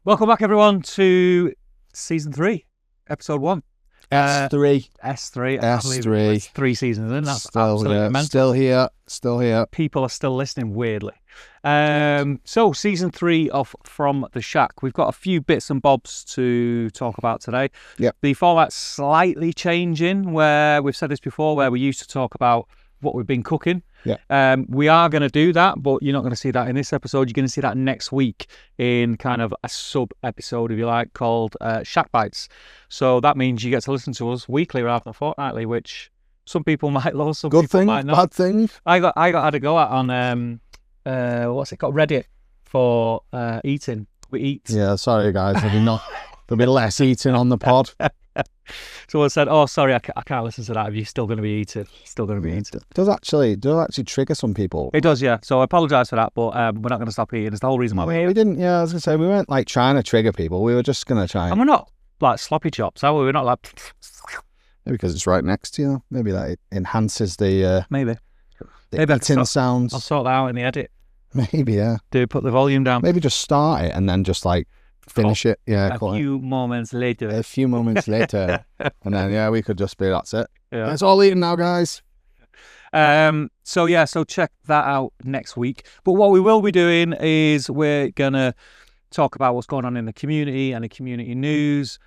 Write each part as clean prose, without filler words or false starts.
Welcome back, everyone, to season 3, episode 1. S3. S3. S3. It's 3 seasons, and that's Still, absolutely mental. Still here. People are still listening, weirdly. So, season 3 of From the Shack. We've got a few bits and bobs to talk about today. Yep. The format's slightly changing, where we've said this before, where we used to talk about what we've been cooking. Yeah. We are going to do that, but you're not going to see that in this episode. You're going to see that next week in kind of a sub-episode, if you like, called Shack Bites. So that means you get to listen to us weekly rather than fortnightly, which some people might love, some Good people thing, might not. bad thing. I had to go out on what's it called, Reddit for eating. We eat. Yeah, sorry guys, there'll be less eating on the pod. Someone said, "Oh, sorry, I can't listen to that. If you're still going to be eating, It does actually trigger some people. It does, yeah. So I apologise for that, but we're not going to stop eating. It's the whole reason why we're here. We didn't. Yeah, I was gonna say we weren't like trying to trigger people. We were just gonna try. And we're not like sloppy chops, are we? We're not like Maybe because it's right next to you. Maybe that it enhances the maybe eating sounds. I'll sort that out in the edit. Maybe, yeah. Put the volume down. Maybe just start it and then just like finish it. Yeah, a few moments later. A few moments later, and then we could just be that's it. Yeah. It's all eaten now, guys. So check that out next week. But what we will be doing is we're gonna talk about what's going on in the community and the community news,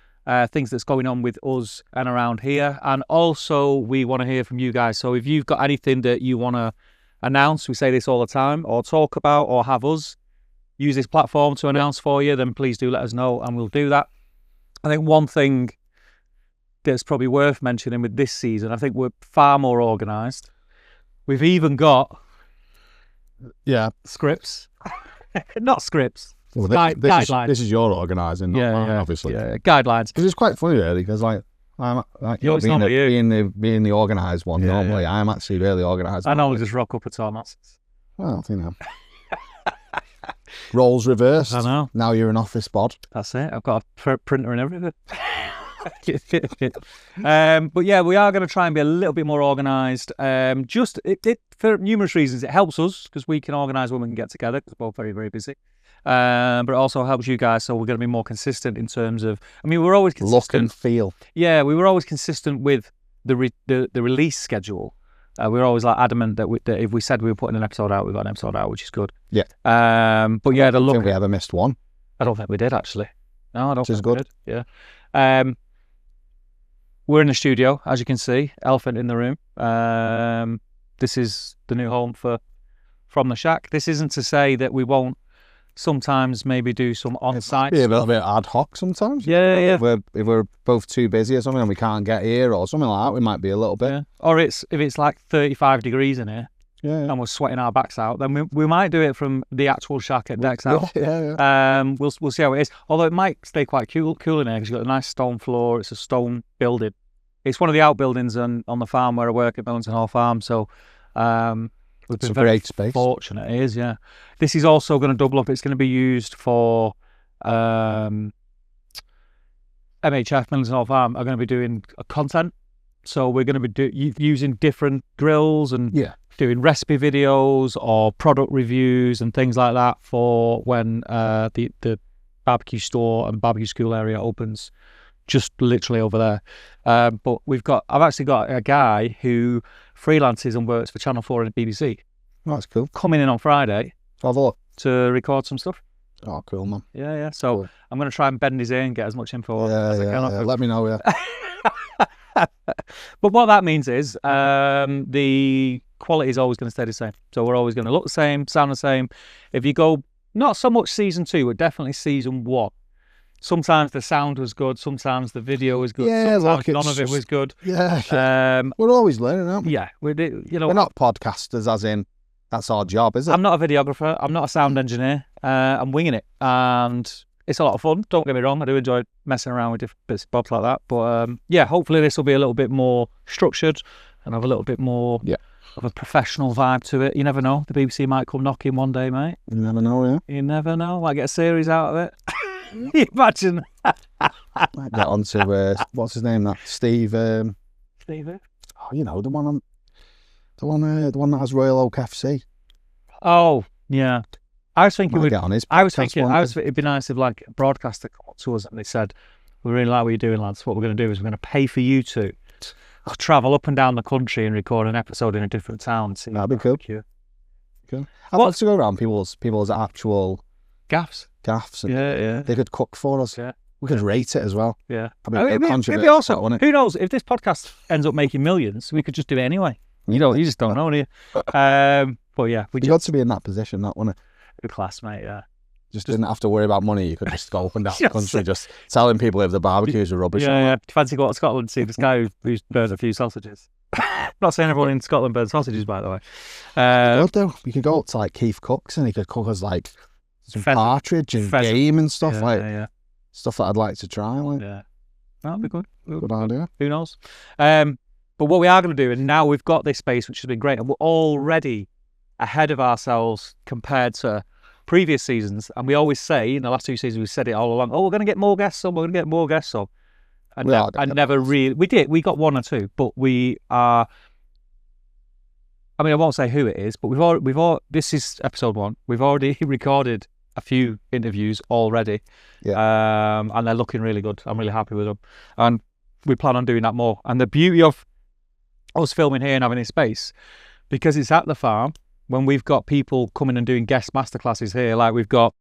things that's going on with us and around here, and also we want to hear from you guys. So if you've got anything that you want to announce, we say this all the time, or talk about, or have us use this platform to announce for you, then please do let us know and we'll do that. I think one thing that's probably worth mentioning with this season, I think we're far more organised. We've even got scripts. Not scripts. Well, guidelines. This is your organising, not mine, obviously. Yeah, guidelines. Because it's quite funny, really, because I'm being the organised one normally. I'm actually really organised. I normally just rock up at all nonsense. Well, roles reversed. I know. Now you're an office bod. That's it. I've got a printer and everything. But yeah, we are going to try and be a little bit more organised. Just for numerous reasons. It helps us because we can organise when we can get together because we're both very, very busy. But it also helps you guys, so we're going to be more consistent in terms of. I mean, we're always consistent. Look and feel. Yeah, we were always consistent with the release schedule. We were always like adamant that if we said we were putting an episode out, we got an episode out, which is good. Yeah. But yeah, I don't think we ever missed one. I don't think we did actually. No, I don't. Which is good. We did. Yeah. We're in the studio, as you can see. Elephant in the room. This is the new home for From the Shack. This isn't to say that we won't sometimes maybe do some on-site. Be a little bit ad hoc sometimes. Yeah. If we're both too busy or something and we can't get here or something like that, we might be a little bit. Yeah. Or if it's like 35 degrees in here. Yeah. And we're sweating our backs out, then we might do it from the actual shack at Deck's House. Yeah. We'll see how it is. Although it might stay quite cool in here because you've got a nice stone floor. It's a stone building. It's one of the outbuildings on the farm where I work at Millington Hall Farm. So we've been very great space. Fortunate. It is, yeah. This is also going to double up. It's going to be used for MHF Millington Hall Farm are going to be doing content. So we're going to be using different grills and doing recipe videos or product reviews and things like that for when the barbecue store and barbecue school area opens, just literally over there. But I've actually got a guy who freelances and works for Channel 4 and the BBC. Oh, that's cool. Coming in on Friday Have a look. to record some stuff. Oh, cool, man. Yeah. So cool. I'm going to try and bend his ear and get as much info as I can. Let me know, yeah. But what that means is the quality is always going to stay the same. So we're always going to look the same, sound the same. If you go, not so much season 2, but definitely season 1. Sometimes the sound was good, sometimes the video was good, sometimes none of it was good. Yeah. We're always learning, aren't we? Yeah, we're not podcasters as in that's our job, is it? I'm not a videographer, I'm not a sound engineer, I'm winging it, and it's a lot of fun, don't get me wrong, I do enjoy messing around with different bits and bobs like that, but hopefully this will be a little bit more structured and have a little bit more of a professional vibe to it. You never know, the BBC might come knocking one day, mate. You never know, yeah. You never know, might get a series out of it. Imagine. Might get on to what's his name? That Steve. Steve. Oh, you know the one that has Royal Oak FC. Oh yeah. I was thinking, get on his it'd be nice if like a broadcaster come up to us and they said, "We really like what you're doing, lads. What we're going to do is we're going to pay for you to travel up and down the country and record an episode in a different town." That'd be cool. Cool. I'd love to go around people's actual gaffs. And they could cook for us. Yeah. We could rate it as well. Yeah. It'd be awesome. Who knows? If this podcast ends up making millions, we could just do it anyway. You just don't know, do you? But yeah, we got to be in that position, that wouldn't it? Good class, mate. Yeah. Just didn't have to worry about money. You could just go up and down the country, just telling people if the barbecues are rubbish. Yeah. Do you fancy going to Scotland to see this guy who's burnt a few sausages? Not saying everyone in Scotland burns sausages, by the way. Good though. We could go up to like Keith Cook's and he could cook us like some partridge and game and stuff stuff that I'd like to try. Yeah, that'd be good. Good idea. Who knows? But what we are going to do, and now we've got this space, which has been great, and we're already ahead of ourselves compared to previous seasons. And we always say in the last 2 seasons, we've said it all along. Oh, we're going to get more guests on. We're going to get more guests on. And never really, we did. We got 1 or 2, but we are. I mean, I won't say who it is, but we've all. This is episode 1. We've already recorded a few interviews already, and they're looking really good. I'm really happy with them, and we plan on doing that more. And the beauty of us filming here and having this space, because it's at the farm, when we've got people coming and doing guest masterclasses here, like we've got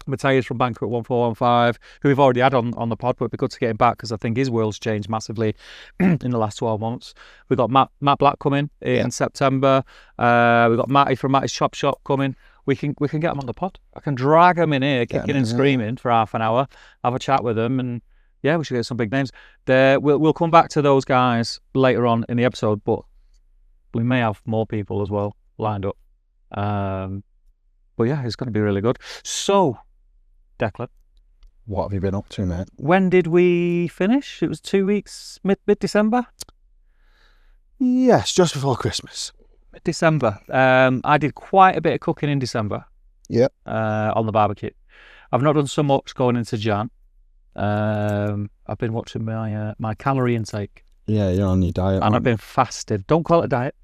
Matthias from Banquet 1415, who we've already had on the pod, but it'd be good to get him back because I think his world's changed massively in the last 12 months. We've got Matt Black coming in September. We've got Matty from Matty's Chop Shop coming. We can get them on the pod. I can drag them in here, kicking and screaming for half an hour, have a chat with them, and we should get some big names. We'll come back to those guys later on in the episode, but we may have more people as well lined up. But yeah, it's going to be really good. So, Declan, what have you been up to, mate? When did we finish? It was 2 weeks, mid-December? Yes, just before Christmas. December. I did quite a bit of cooking in December. Yeah. On the barbecue. I've not done so much going into Jan. I've been watching my calorie intake. Yeah, you're on your diet. And I've been fasted. Don't call it a diet.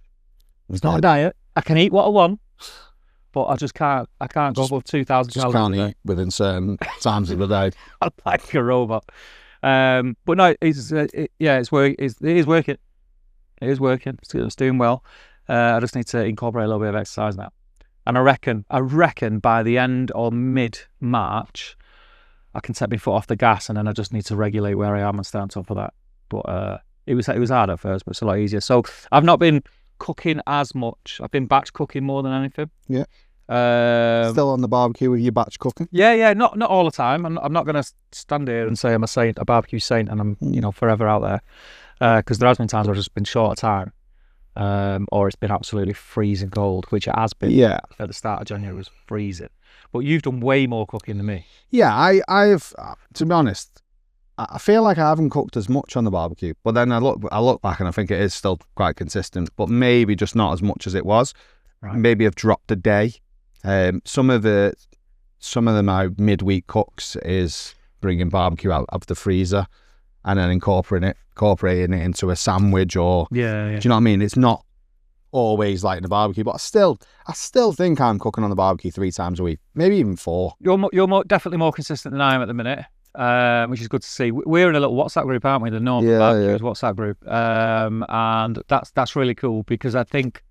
It's not a diet. I can eat what I want, but I just can't. I can't go above 2,000 calories. Can't eat within certain times of the day. I'm like a robot. But no, it is working. It is working. It's doing well. I just need to incorporate a little bit of exercise now. And I reckon by the end or mid-March, I can take my foot off the gas, and then I just need to regulate where I am and stay on top of that. But it was hard at first, but it's a lot easier. So I've not been cooking as much. I've been batch cooking more than anything. Yeah. Still on the barbecue with your batch cooking? Yeah. Not all the time. I'm not going to stand here and say I'm a barbecue saint, and I'm forever out there. Because there has been times where I've just been short of time. Or it's been absolutely freezing cold, which it has been. Yeah. At the start of January, it was freezing. But you've done way more cooking than me. Yeah, I've to be honest, I feel like I haven't cooked as much on the barbecue. But then I look back and I think it is still quite consistent, but maybe just not as much as it was. Right. Maybe I've dropped a day. Some of my midweek cooks is bringing barbecue out of the freezer and then incorporating it into a sandwich or do you know what I mean? It's not always like the barbecue, but I still think I'm cooking on the barbecue 3 times a week, maybe even 4. You're definitely more consistent than I am at the minute, which is good to see. We're in a little WhatsApp group, aren't we? The North Barbecues WhatsApp group, and that's really cool because I think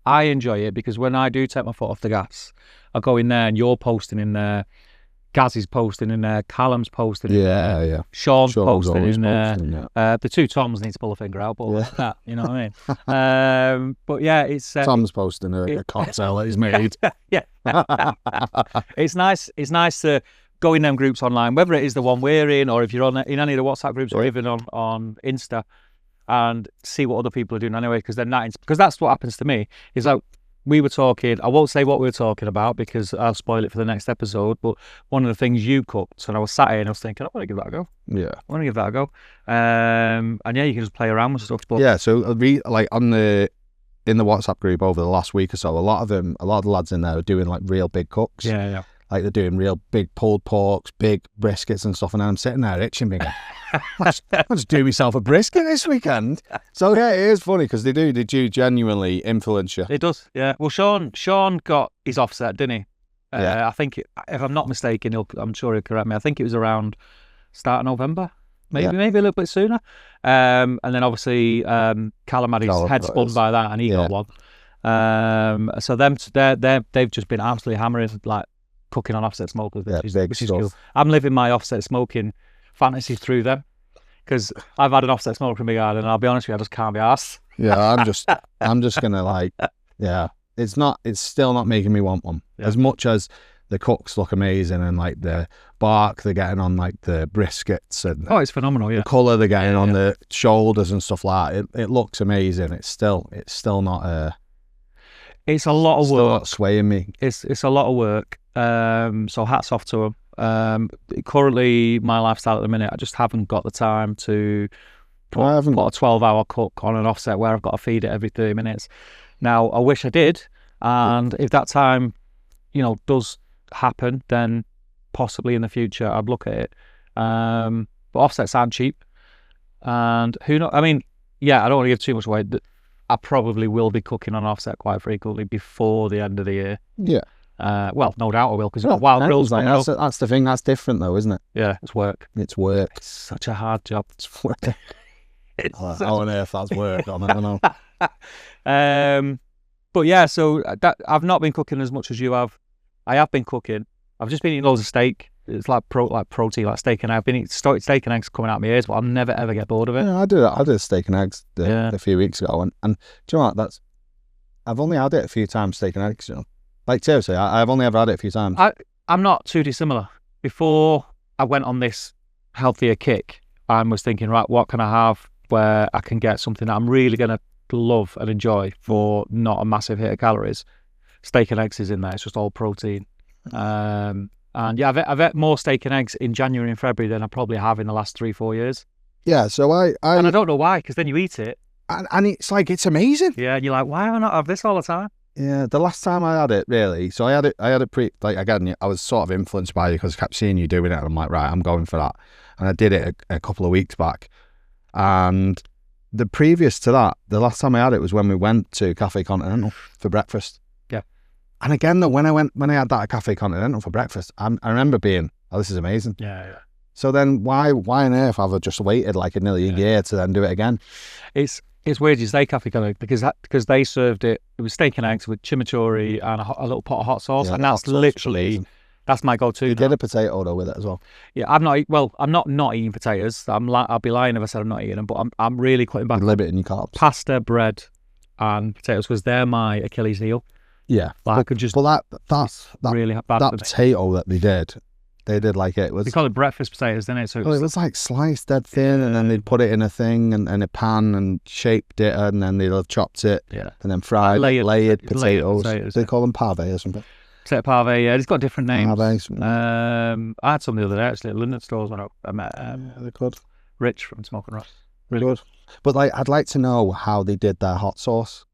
I enjoy it because when I do take my foot off the gas, I go in there and you're posting in there. Gaz is posting in there, Callum's posting in there, Sean's posting in there. The 2 Toms need to pull a finger out, but like that, you know what I mean? But yeah, it's... Tom's posting a cocktail that he's made. Yeah. It's nice to go in them groups online, whether it is the one we're in or if you're in any of the WhatsApp groups or even on Insta, and see what other people are doing anyway, because that's what happens to me, is like, we were talking, I won't say what we were talking about because I'll spoil it for the next episode, but one of the things you cooked, and I was sat here and I was thinking, I want to give that a go. Yeah. I want to give that a go. And yeah, you can just play around with stuff. But... Yeah, so like in the WhatsApp group over the last week or so, a lot of the lads in there are doing like real big cooks. Yeah. Like they're doing real big pulled porks, big briskets and stuff, and I'm sitting there itching, being I'll just do myself a brisket this weekend. So yeah, it is funny because they do genuinely influence you. It does, yeah. Well, Sean got his offset, didn't he? I think, if I'm not mistaken, I'm sure he'll correct me. I think it was around start of November, maybe a little bit sooner. And then obviously Callum had his head spun by that, and he got one. So they've just been absolutely hammering, like, cooking on offset smokers, which is cool. I'm living my offset smoking fantasy through them, because I've had an offset smoker in my garden, and I'll be honest with you, I just can't be arsed. Yeah, I'm just gonna, like, it's still not making me want one. As much as the cooks look amazing, and like the bark they're getting on like the briskets, and it's phenomenal. The colour they're getting on the shoulders and stuff like that. It looks amazing. It's still not it's a lot of still work. Not swaying me. It's a lot of work. So hats off to them. Currently, my lifestyle at the minute, I just haven't got the time to put a 12-hour cook on an offset where I've got to feed it every 30 minutes. Now, I wish I did, and if that time, does happen, then possibly in the future I'd look at it. But offsets aren't cheap, and who knows? I mean, I don't want to give too much away. I probably will be cooking on offset quite frequently before the end of the year. Yeah. Well, no doubt I will, because wild grills. Like, that's the thing. That's different, though, isn't it? Yeah, it's work. It's work. It's such a hard job. It's work. How on earth that's work? I don't know. But yeah, so I've not been cooking as much as you have. I have been cooking. I've just been eating loads of steak. It's like protein, like steak and eggs. I've been eating steak and eggs coming out of my ears, but I'll never ever get bored of it. Yeah, I did steak and eggs a few weeks ago, and do you know what? I've only had it a few times, steak and eggs. Like, seriously, I've only ever had it a few times. I'm not too dissimilar. Before I went on this healthier kick, I was thinking, right, what can I have where I can get something that I'm really going to love and enjoy for not a massive hit of calories? Steak and eggs is in there. It's just all protein. And yeah, I've ate more steak and eggs in January and February than I probably have in the last 3-4 years. Yeah, so and I don't know why, because then you eat it. And it's like, it's amazing. Yeah, and you're like, why do I not have this all the time? Yeah, the last time I had it, really, so I had it again, I was sort of influenced by you because I kept seeing you doing it, and I'm like, right, I'm going for that. And I did it a couple of weeks back. And the previous to that, the last time I had it was when we went to Cafe Continental for breakfast. Yeah. And again, though, when I had that at Cafe Continental for breakfast, I remember being, oh, this is amazing. Yeah. So then why on earth have I just waited like nearly a year to then do it again? It's weird you say Cafe Continental, because they served it was steak and eggs with chimichurri and a little pot of hot sauce, and that's literally, that's my go-to. You did a potato though with it as well. Yeah, I'm not eating potatoes. I'd be lying if I said I'm not eating them, but I'm really cutting back. Limiting your carbs. Pasta, bread, and potatoes, because they're my Achilles heel. Yeah, I could just. But that's really bad. That potato that they did like it was. They call it breakfast potatoes, didn't it? So it was like sliced dead thin, and then they'd put it in a thing and a pan and shaped it, and then they'd have chopped it, and then fried layered potatoes. They call them pave or something. Potato pave, yeah. It's got different names. Paves. I had some the other day actually at London stores when I met they're good. Rich from Smoking Rock. Really good. But like, I'd like to know how they did their hot sauce.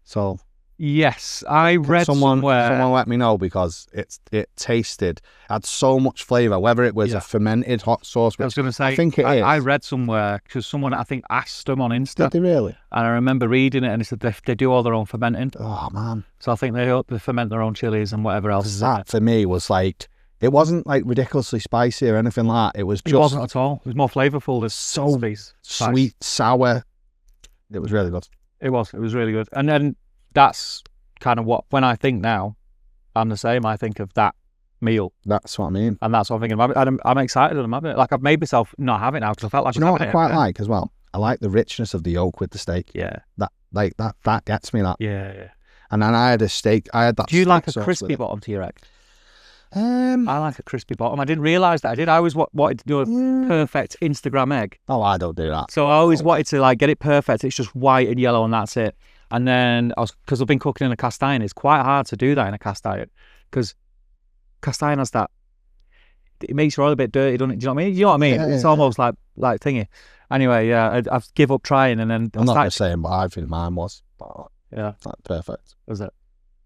So. Yes, I read somewhere. Someone let me know, because it had so much flavour, whether it was a fermented hot sauce. I was going to say, I think it is. I read somewhere, because someone, I think, asked them on Insta. Did they really? And I remember reading it, and it said they do all their own fermenting. Oh, man. So I think they ferment their own chilies and whatever else. That, for me, was like, it wasn't like ridiculously spicy or anything like that. It wasn't at all. It was more flavourful. There's so sweet, sour. It was really good. It was really good. And then that's kind of what, when I think now, I'm the same. I think of that meal. That's what I mean. And that's what I'm thinking about. I'm excited and I'm having it. Like, I've made myself not have it now, because I felt like, you know what I quite like as well? I like the richness of the yolk with the steak. Yeah. That gets me, that. Yeah. And then I had a steak. I had that. Do you like a crispy bottom to your egg? I like a crispy bottom. I didn't realise that I did. I always wanted to do a perfect Instagram egg. Oh, I don't do that. So I always wanted to like get it perfect. It's just white and yellow and that's it. And then because I've been cooking in a cast iron, it's quite hard to do that in a cast iron, because cast iron has that. It makes your oil a bit dirty, doesn't it? Do you know what I mean? You know what I mean? Yeah, it's almost like thingy. Anyway, yeah, I've give up trying, and then I'm not the same, but I think mine was. Yeah, like, perfect. Was it?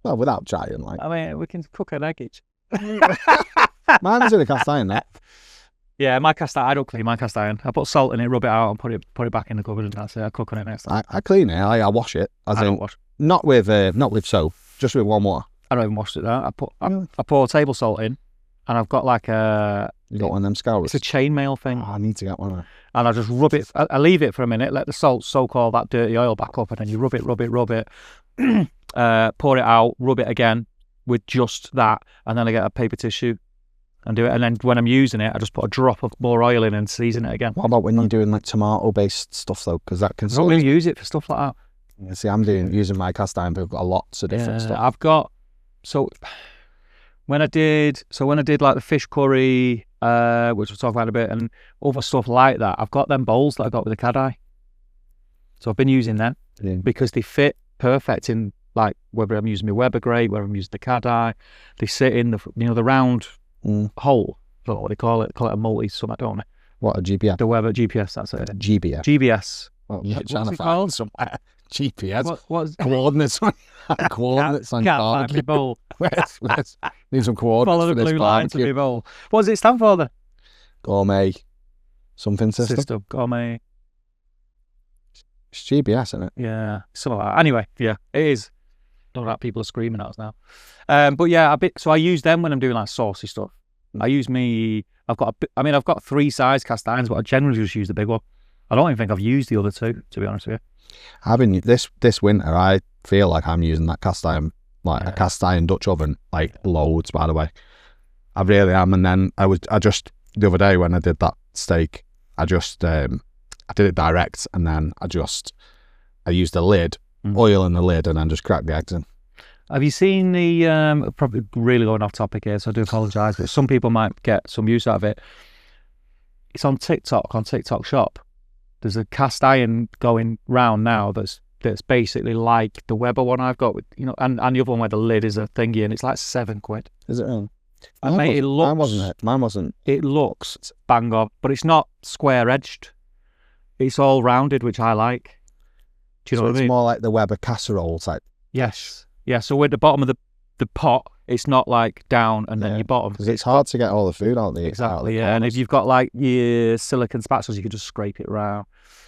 Well, without trying, like. I mean, we can cook an egg each. Mine was in a cast iron, that. Yeah, my cast iron, I don't clean my cast iron. I put salt in it, rub it out, and put it back in the cupboard, and that's it. I cook on it next time. I clean it. I wash it. I don't wash. Not with soap, just with warm water. I don't even wash it now. I pour table salt in, and I've got like a. You got one of them scours? It's a chainmail thing. Oh, I need to get one of them. And I just rub it. I leave it for a minute, let the salt soak all that dirty oil back up, and then you rub it, pour it out, rub it again with just that, and then I get a paper tissue and do it. And then when I'm using it, I just put a drop of more oil in and season it again. What about when you're doing like tomato-based stuff though? Because that can. I don't really use it for stuff like that. Yeah, see, I'm using my cast iron, but I've got lots of different stuff. I've got when I did like the fish curry, which we'll talk about in a bit, and other stuff like that, I've got them bowls that I got with the Cadai. So I've been using them because they fit perfect in like whether I'm using my Weber grate, whether I'm using the Cadai. They sit in the round hole. I don't know what they call it. Call it a multi something, don't they? What, a GPS? The Weber GPS. That's it. GBS. GBS. Well, you're What's trying to it find called? somewhere. GPS. What's Coordinates on coordinates on can't find my bowl. Where's need some coordinates Follow the for this blue line to barbecue. my bowl. What does it stand for then? Gourmet something system. Gourmet. It's GBS, isn't it? Yeah, something like that. Anyway, yeah, it is. Not that people are screaming at us now. But yeah, so I use them when I'm doing like saucy stuff. I use I've got 3 size cast irons, but I generally just use the big one. I don't even think I've used the other 2, to be honest with you. I've been this winter. I feel like I'm using that cast iron, a cast iron Dutch oven, like loads. By the way, I really am. And then I just the other day when I did that steak, I just I did it direct, and then I used the lid, oil in the lid, and then just cracked the eggs in. Have you seen the probably really going off topic here, so I do apologise, but some people might get some use out of it. It's on TikTok Shop. There's a cast iron going round now that's basically like the Weber one I've got with and the other one where the lid is a thingy, and it's like £7. Is it really? And mate, mine wasn't. It looks bang on, but it's not square edged. It's all rounded, which I like. Do you know what I mean? It's more like the Weber casserole type. Yes. Yeah. So at the bottom of the pot, it's not like down and then your bottom. Because it's hard to get all the food out there. Exactly. Yeah. And if you've got like your silicone spatulas, you can just scrape it round.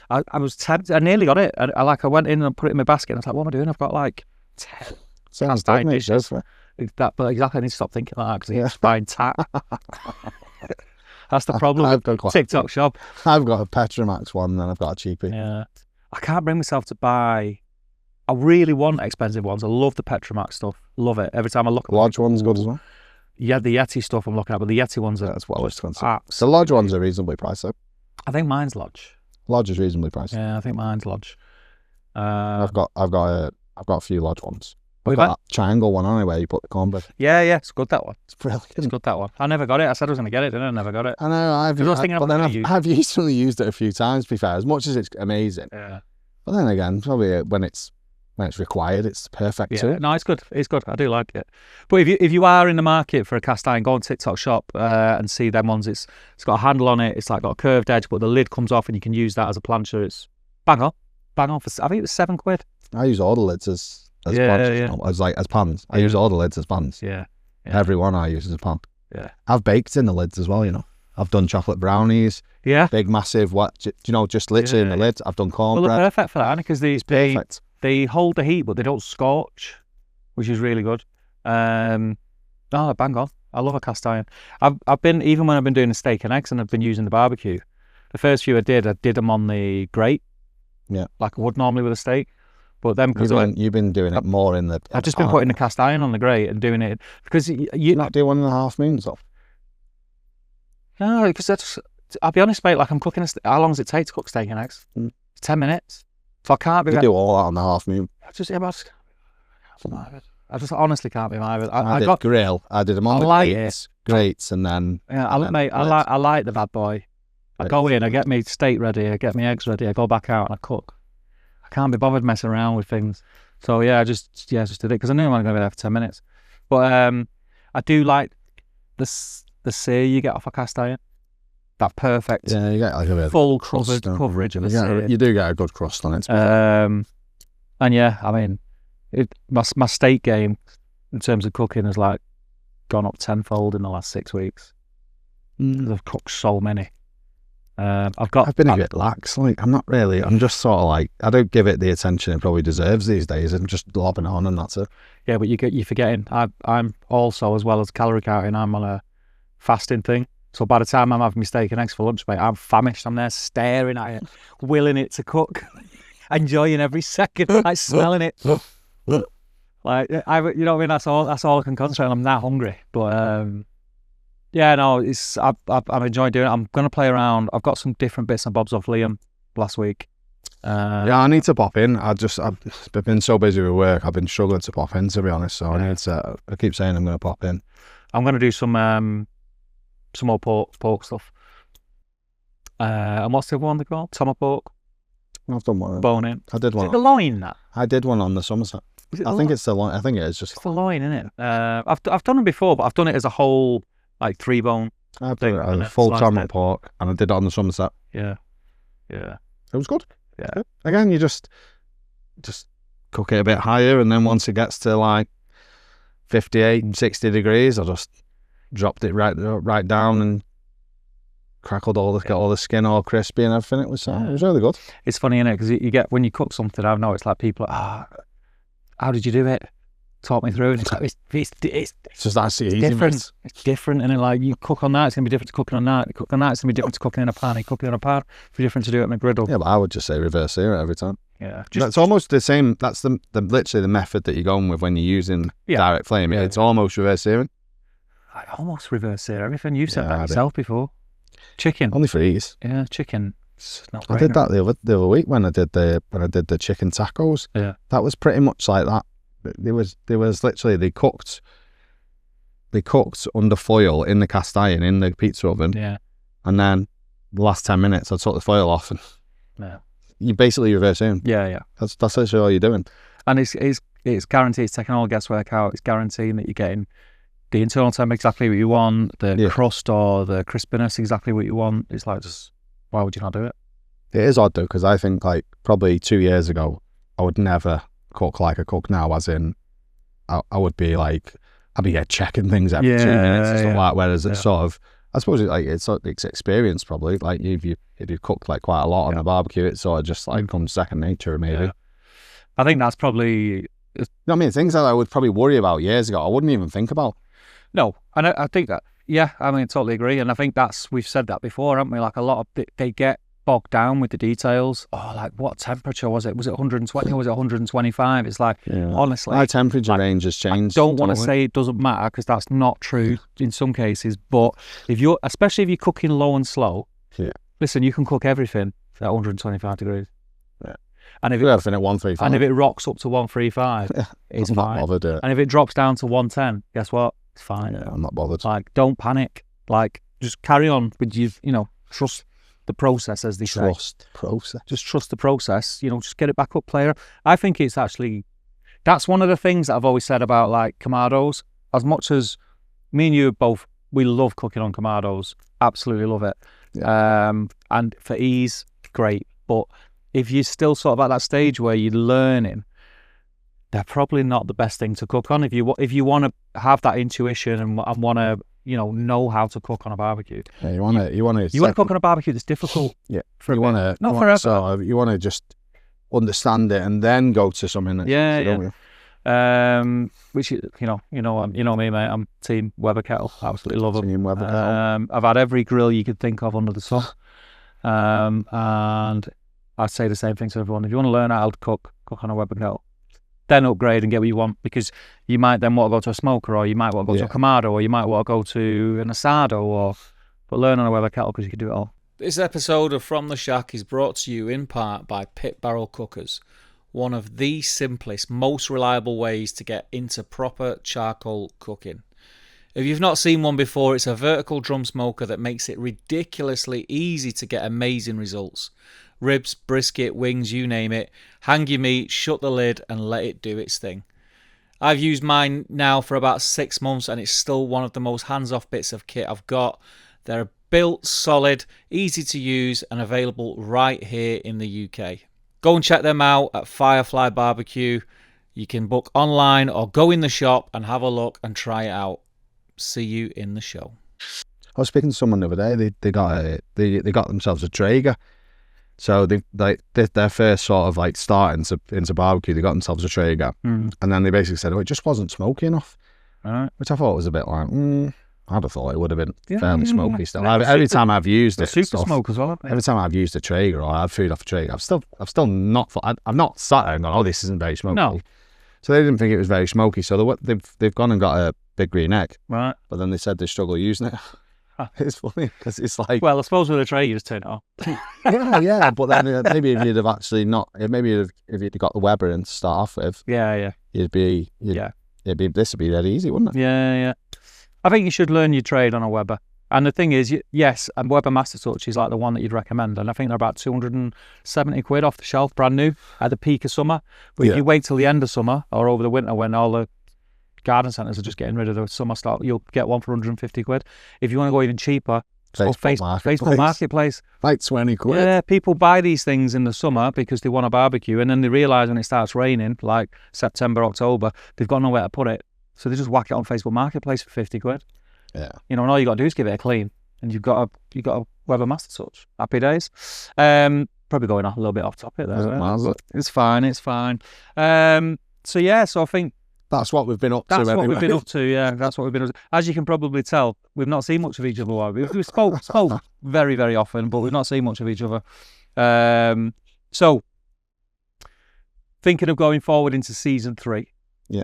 I was tempted. I nearly got it. I went in and put it in my basket. And I was like, what am I doing? I've got like 10 sounds iron good, dishes. But exactly, I need to stop thinking like that because it's buying tack. That's the problem with TikTok Shop. I've got a Petromax one, and then I've got a cheapie. Yeah. I can't bring myself to buy. I really want expensive ones. I love the Petromax stuff. Love it. Every time I look at Lodge one's good as well. Yeah, the Yeti stuff I'm looking at, but the Yeti ones are that's what I was considering. The Lodge ones are reasonably priced though. I think mine's Lodge. Lodge is reasonably priced. Yeah, I think mine's Lodge. I've got a few Lodge ones. I've got that triangle one on where you put the cornbread. Yeah, it's good, that one. It's brilliant. It's good, that one. I never got it. I said I was going to get it, didn't I? I never got it. I know. I've recently used it a few times. To be fair, as much as it's amazing. Yeah. But then again, probably when it's required, it's perfect too. No, it's good. It's good. I do like it. But if you are in the market for a cast iron, go on TikTok Shop and see them ones. It's got a handle on it. It's like got a curved edge, but the lid comes off and you can use that as a plancher. It's bang on. For I think it was £7. I use all the lids as pans. I use all the lids as pans. Yeah. Every one I use as a pan. Yeah. I've baked in the lids as well, I've done chocolate brownies. Yeah. Big, massive, just literally in the lids. I've done cornbread. Well, they're perfect for that, because they hold the heat, but they don't scorch, which is really good. Bang on. I love a cast iron. I've been, even when I've been doing the steak and eggs and I've been using the barbecue, the first few I did them on the grate. Yeah. Like I would normally with a steak. But then because you've been doing it more in the. I've just been putting the cast iron on the grate and doing it because you not do 1.5 moons off. No, because I'll be honest, mate. Like I'm cooking how long does it take to cook steak and eggs? 10 minutes. If I can't be, you do all that on the half moon. I just honestly can't be my. I did grill. I did them on the grates, and then I like the bad boy. I go in, I get my steak ready, I get my eggs ready, I go back out and I cook. I can't be bothered messing around with things. So yeah, I just did it because I knew I was going to be there for 10 minutes. But I do like the sear you get off a cast iron. That perfect. Yeah, you get like a full coverage of a sear. You do get a good crust on it. And yeah, I mean, my steak game in terms of cooking has like gone up tenfold in the last 6 weeks. I've cooked so many. I've been a bit lax. Like, I'm not really. I'm just sort of like, I don't give it the attention it probably deserves these days. I'm just lobbing on, and that's it. Yeah, but you're forgetting. I'm also, as well as calorie counting, I'm on a fasting thing. So by the time I'm having my steak and eggs for lunch, mate, I'm famished. I'm there staring at it, willing it to cook, enjoying every second, like smelling it. Like you know what I mean? That's all I can concentrate on. I'm that hungry. But yeah, no, I'm enjoying doing it. I'm gonna play around. I've got some different bits and bobs off Liam last week. Yeah, I need to pop in. I've been so busy with work. I've been struggling to pop in, to be honest. So I keep saying I'm gonna pop in. I'm gonna do some more pork stuff. And what's the other one they called? Tomahawk. I've done one. Bone in. I did one. Is it the loin that? I did one on the Somerset. I think it's the loin. I think it is just. It's the loin, isn't it? I've done it before, but I've done it as a whole, like 3-bone. I've done it as a full tomahawk pork, and I did it on the Somerset. Yeah. It was good. Yeah. Again, you just cook it a bit higher, and then once it gets to like 58, 60 degrees, I just dropped it right down and crackled got all the skin all crispy and everything. It was really good. It's funny, isn't it? Because you get, when you cook something, I know it's like people, how did you do it? Talk me through. And it's like, it's just actually easy. Different. It's different. And then, like, you cook on that, it's going to be different to cooking on that. You cook on that, it's going to be different to cooking in a pan. You cook it on a pan, it's different to do it on a griddle. Yeah, but I would just say reverse sear it every time. Yeah. It's almost the same. That's literally the method that you're going with when you're using direct flame. Yeah, it's almost reverse searing. I almost reverse sear everything. You've said that yourself before. Chicken. Only for ease. Yeah, chicken. Not I did that the other week when I did the chicken tacos. Yeah. That was pretty much like that. There was literally they cooked under foil in the cast iron in the pizza oven. Yeah. And then the last 10 minutes I took the foil off and you basically reverse in. Yeah. That's literally all you're doing. And it's guaranteed. It's taking all the guesswork out. It's guaranteeing that you're getting the internal temp exactly what you want, the crust or the crispiness exactly what you want. It's like, just why would you not do it? It is odd though, because I think like probably 2 years ago I would never cook like I cook now, as in I would be like, I'd be checking things every 2 minutes and stuff like that, whereas it's sort of, I suppose it's experience probably, like if you cooked like quite a lot on a barbecue, it sort of just like comes second nature maybe. I think that's probably, you know what I mean, things that I would probably worry about years ago I wouldn't even think about. No, and I think that, I mean, I totally agree, and I think we've said that before, haven't we? Like a lot of, they get bogged down with the details. Oh, like what temperature was it? Was it 120 or was it 125? It's like, honestly, my temperature range has changed. I don't want to say it doesn't matter, because that's not true in some cases, but especially if you're cooking low and slow, listen, you can cook everything at 125 degrees. And if everything at 135, and if it rocks up to 135, it's I'm fine. Not bothered. And if it drops down to 110, guess what? It's fine. Yeah, I'm not bothered. Like, don't panic. Like, just carry on with trust the process, as they say. Trust process. Just trust the process. Just get it back up, player. I think it's actually, that's one of the things that I've always said about like Kamados. As much as me and you both, we love cooking on Kamados. Absolutely love it. Yeah. And for ease, great. But if you're still sort of at that stage where you're learning, they're probably not the best thing to cook on. If you want to have that intuition and want to, know how to cook on a barbecue. Yeah, you want to cook on a barbecue that's difficult. Yeah, you want to not forever. So you want to just understand it and then go to something. Which you know me, mate. I'm team Weber kettle. Absolutely love them. Team Weber kettle. I've had every grill you could think of under the sun. And I'd say the same thing to everyone. If you want to learn how to cook on a Weber kettle, then upgrade and get what you want, because you might then want to go to a smoker, or you might want to go to a Kamado, or you might want to go to an Asado, but learn on a Weber kettle, because you can do it all. This episode of From the Shack is brought to you in part by Pit Barrel Cookers, one of the simplest, most reliable ways to get into proper charcoal cooking. If you've not seen one before, it's a vertical drum smoker that makes it ridiculously easy to get amazing results. Ribs, brisket, wings, you name it. Hang your meat, shut the lid, and let it do its thing. I've used mine now for about 6 months, and it's still one of the most hands-off bits of kit I've got. They're built, solid, easy to use, and available right here in the UK. Go and check them out at Firefly Barbecue. You can book online or go in the shop and have a look and try it out. See you in the show. I was speaking to someone the other day. They got themselves a Traeger. So their first sort of like start into barbecue, they got themselves a Traeger, and then they basically said, "Oh, it just wasn't smoky enough," which I thought was a bit like, I'd have thought it would have been fairly smoky still. Every time I've used it, super smoke as well. Every time I've used a Traeger or had food off a Traeger, I've still not thought, I've not sat there and gone, "Oh, this isn't very smoky." No. So they didn't think it was very smoky. So they've gone and got a big green egg, right? But then they said they struggle using it. It's funny because it's like, well, I suppose with a tray you just turn it off. yeah. But then maybe if you'd have actually not, maybe if you'd got the Weber in to start off with, this would be dead easy, wouldn't it? Yeah. I think you should learn your trade on a Weber. And the thing is, yes, a Weber Master Touch is like the one that you'd recommend, and I think they're about 270 quid off the shelf, brand new at the peak of summer. But if you wait till the end of summer or over the winter when all the garden centres are just getting rid of the summer stock, you'll get one for 150 quid. If you want to go even cheaper, Facebook Marketplace. Like 20 quid. Yeah, people buy these things in the summer because they want a barbecue, and then they realise when it starts raining, like September, October, they've got nowhere to put it. So they just whack it on Facebook Marketplace for 50 quid. Yeah. And all you got to do is give it a clean, and you've got a Weber Master Touch. Happy days. Probably going off a little bit off topic there. It's fine. So I think that's what we've been up to. That's what we've been up to. Yeah, that's what we've been up to. As you can probably tell, we've not seen much of each other. We spoke very, very often, but we've not seen much of each other. So thinking of going forward into season 3. Yeah.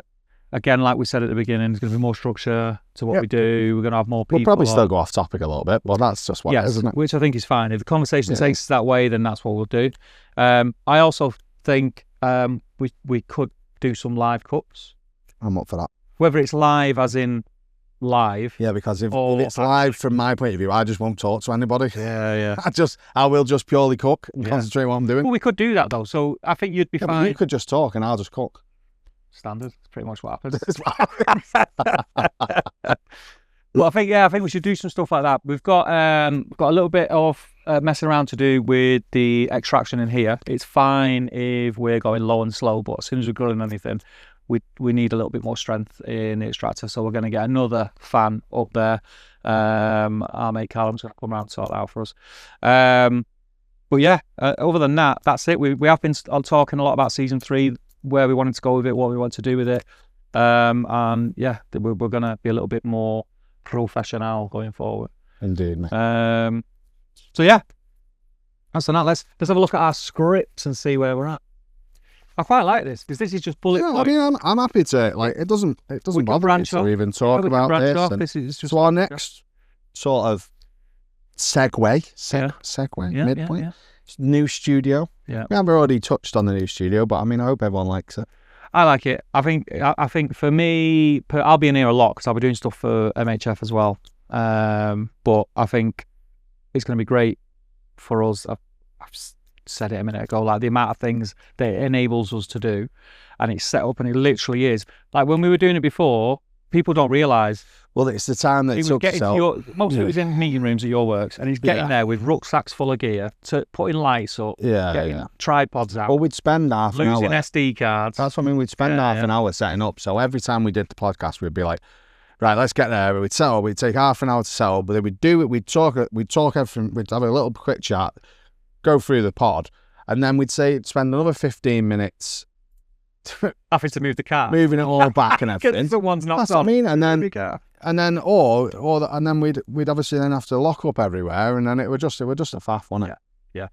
Again, like we said at the beginning, there's going to be more structure to what we do. We're going to have more people. We'll probably still go off topic a little bit, but that's just what it is, isn't it? Which I think is fine. If the conversation takes us that way, then that's what we'll do. I also think we could do some live cuts. I'm up for that. Whether it's live as in live. Yeah, because if it's live from my point of view, I just won't talk to anybody. Yeah. I will just purely cook and concentrate on what I'm doing. Well, we could do that though. So I think you'd be fine. You could just talk and I'll just cook. Standard. That's pretty much what happens. Well, I think we should do some stuff like that. We've got a little bit of messing around to do with the extraction in here. It's fine if we're going low and slow, but as soon as we're grilling anything, we need a little bit more strength in the extractor. So we're going to get another fan up there. Our mate Callum's going to come around and sort that out for us. But yeah, other than that, that's it. We have been talking a lot about season 3, where we wanted to go with it, what we want to do with it. And yeah, we're going to be a little bit more professional going forward. Indeed, mate. So yeah, that's that. Let's have a look at our scripts and see where we're at. I quite like this because this is just bullet point. I mean, I'm happy to, like, it doesn't bother me to even talk about this. So our next sort of segue, midpoint. Yeah. New studio. Yeah, we have already touched on the new studio, but I mean, I hope everyone likes it. I like it. I think for me, I'll be in here a lot because I'll be doing stuff for MHF as well. But I think it's going to be great for us. I've said it a minute ago, like the amount of things that it enables us to do, and it's set up, and it literally is. Like when we were doing it before, people don't realise. Well, it's the time that it took most of it was in meeting rooms at your works, and he's getting there with rucksacks full of gear, putting lights up, getting tripods out. Well, we'd spend half an hour. Losing SD cards. That's what I mean. We'd spend half an hour setting up. So every time we did the podcast, we'd be like, right, let's get there. We'd set up. We'd take half an hour to set up, but then we'd do it. We'd talk everything. We'd have a little quick chat, go through the pod, and then we'd spend another 15 minutes having to move the car, moving it all back and everything. Someone's knocked That's on. What I mean, and then we'd obviously then have to lock up everywhere, and then it was just a faff, wasn't it? Yeah.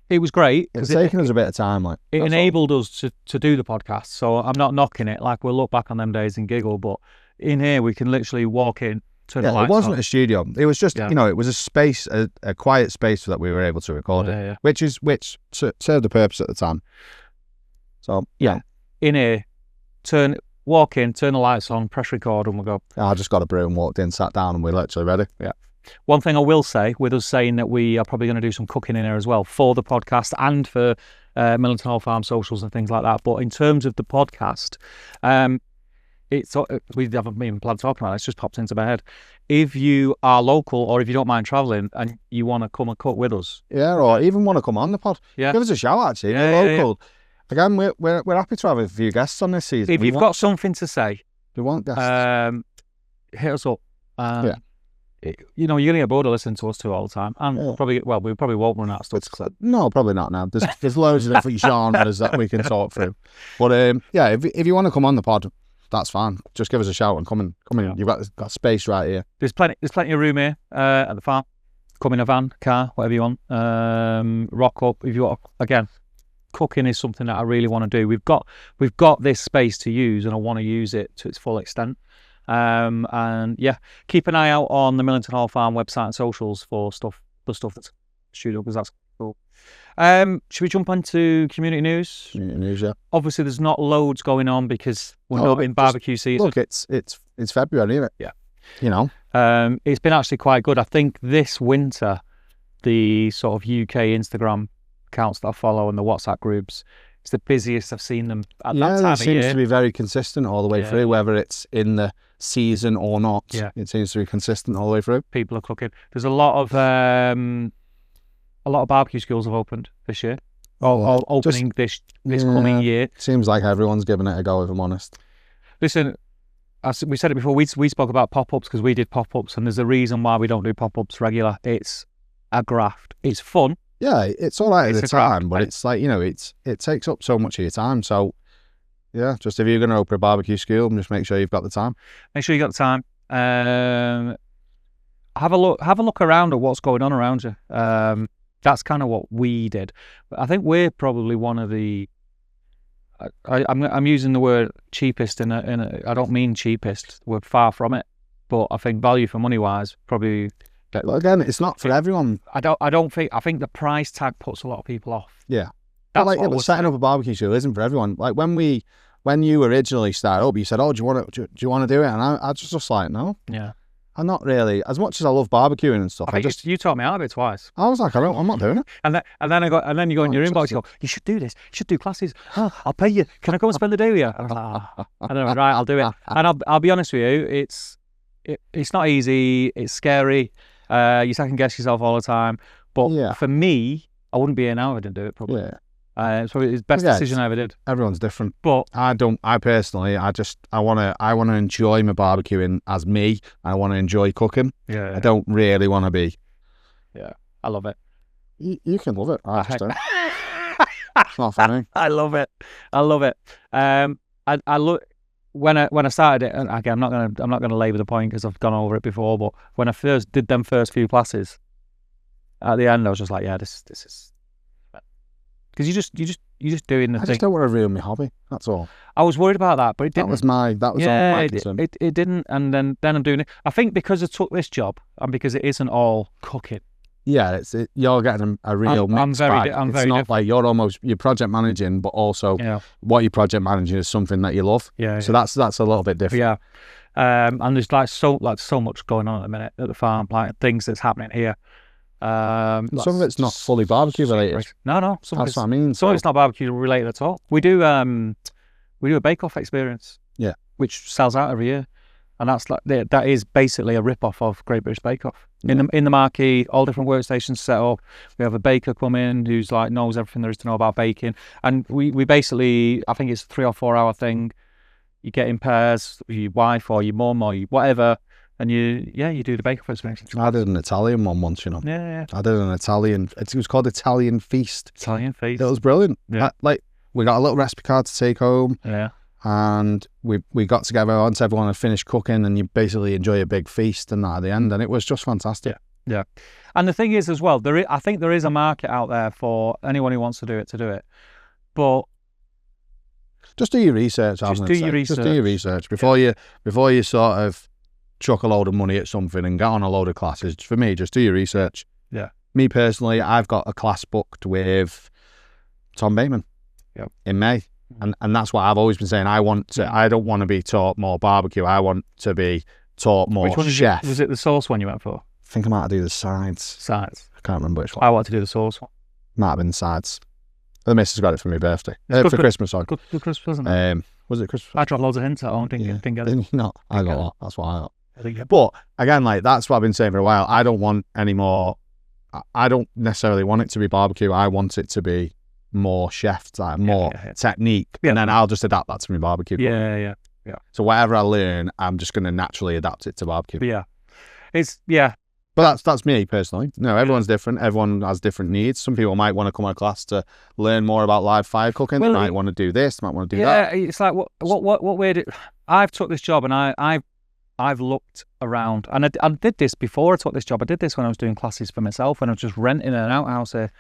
It was great. It's taken us a bit of time, like it enabled us to do the podcast. So I'm not knocking it. Like we'll look back on them days and giggle, but in here we can literally walk in. It wasn't a studio. It was just it was a space, a quiet space that we were able to record it, which served the purpose at the time. So in here, walk in, turn the lights on, press record, and we'll go. I just got a brew and walked in, sat down, and we're literally ready. Yeah. One thing I will say, with us saying that we are probably going to do some cooking in here as well for the podcast and for Millington Hall Farm socials and things like that. But in terms of the podcast, we haven't even planned talking about it. It's just popped into my head. If you are local or if you don't mind travelling and you want to come and cook with us, or even want to come on the pod, give us a shout. Actually, if you're local. Yeah. Again, we're happy to have a few guests on this season. If you've got something to say, we want guests. Hit us up. you're gonna get bored of listening to us two all the time, and we probably won't run out of stuff. So. No, probably not now. There's loads of different genres that we can talk through. But if you want to come on the pod, that's fine. Just give us a shout and come in. Yeah. You've got space right here. There's plenty of room here at the farm. Come in a van, car, whatever you want. Rock up if you want. Again, cooking is something that I really want to do. We've got this space to use, and I want to use it to its full extent. And yeah, keep an eye out on the Millington Hall Farm website and socials for the stuff that's shoot up, because that's cool. Should we jump into community news? Community news, yeah. Obviously, there's not loads going on because we're not in barbecue season. Look, it's February, isn't it? Yeah. It's been actually quite good. I think this winter, the sort of UK Instagram accounts that I follow and the WhatsApp groups, it's the busiest I've seen them at that time of year. It seems to be very consistent all the way through, whether it's in the season or not. Yeah. It seems to be consistent all the way through. People are cooking. There's a lot of barbecue schools have opened this year. Opening this coming year. Seems like everyone's giving it a go, if I'm honest. Listen, we said it before. We spoke about pop-ups because we did pop-ups, and there's a reason why we don't do pop-ups regular. It's a graft. It's fun. Yeah, it's all right at the time, but it's like, it takes up so much of your time. So, yeah, just if you're going to open a barbecue school, just make sure you've got the time. Make sure you got the time. Have a look around at what's going on around you. That's kind of what we did. I think we're probably one of the. I'm using the word cheapest in a. I don't mean cheapest. We're far from it, but I think value for money wise, probably. Well, again, it's not for everyone. I think the price tag puts a lot of people off. Yeah, but setting up a barbecue school isn't for everyone. Like when you originally started up, you said, "Oh, do you want to do it?" And I just like, no. Yeah. I'm not really, as much as I love barbecuing and stuff. You taught me out of it twice. I was like, I'm not doing it. And then you go in your inbox, you go, you should do this. You should do classes. Oh, I'll pay you. Can I go and spend the day with you? And I was like, I don't know, right? I'll do it. And I'll be honest with you, it's not easy. It's scary. You second guess yourself all the time. But for me, I wouldn't be here now if I didn't do it. Probably. Yeah. It's probably the best decision I ever did. Everyone's different, but I personally, I want to enjoy my barbecuing as me. I want to enjoy cooking. Yeah. I don't really want to be. Yeah, I love it. You can love it. I just don't. It's not for me. I love it. I look when I started it, and again, I'm not gonna labour the point because I've gone over it before. But when I first did them first few classes, at the end, I was just like, yeah, this is. Because you're just doing the thing. I just don't want to ruin my hobby. That's all. I was worried about that, but it didn't. That was all my concern. It didn't, and then I'm doing it. I think because I took this job and because it isn't all cooking. Yeah, you're getting a real mixed bag. It's not like you're project managing, but also what you're project managing is something that you love. Yeah. So that's a little bit different. Yeah. And there's so much going on at the minute at the farm, like things that's happening here. Some of it's not fully barbecue related. No, that's what I mean. Some of it's not barbecue related at all. We do a bake-off experience, which sells out every year, and that is basically a rip-off of Great British Bake Off. In the marquee, all different workstations set up. We have a baker come in who's like knows everything there is to know about baking, and we basically, I think it's a 3 or 4 hour thing. You get in pairs with your wife or your mum or whatever. And you do the bake-off experience. I did an Italian one once, Yeah. I did an Italian. It was called Italian Feast. Italian Feast. It was brilliant. Yeah. We got a little recipe card to take home. Yeah. And we got together once everyone had finished cooking, and you basically enjoy a big feast and that at the end, and it was just fantastic. Yeah. And the thing is as well, I think there is a market out there for anyone who wants to do it. But just do your research. Just do your research before you sort of chuck a load of money at something and get on a load of classes. For me, just do your research. Yeah. Me personally, I've got a class booked with Tom Bateman in May. And that's what I've always been saying. I don't want to be taught more barbecue. I want to be taught more chef. Was it the sauce one you went for? I think I might do the sides. I can't remember which one. I want to do the sauce one. Might have been sides. The missus got it for my birthday. For Christmas, sorry. Good Christmas, wasn't it? Was it Christmas? I dropped loads of hints at home. Didn't get it. Did you not? I got that. That's what I got. But again, that's what I've been saying for a while. I don't want any more. I don't necessarily want it to be barbecue. I want it to be more chef, more technique, and then I'll just adapt that to my barbecue. Yeah. So whatever I learn, I'm just going to naturally adapt it to barbecue. But But that's me personally. No, everyone's different. Everyone has different needs. Some people might want to come to class to learn more about live fire cooking. Well, They might want to do this. Might want to do that. Yeah, it's like what way did I've took this job, and I've looked around, and I did this before I took this job. I did this when I was doing classes for myself, when I was just renting an outhouse here.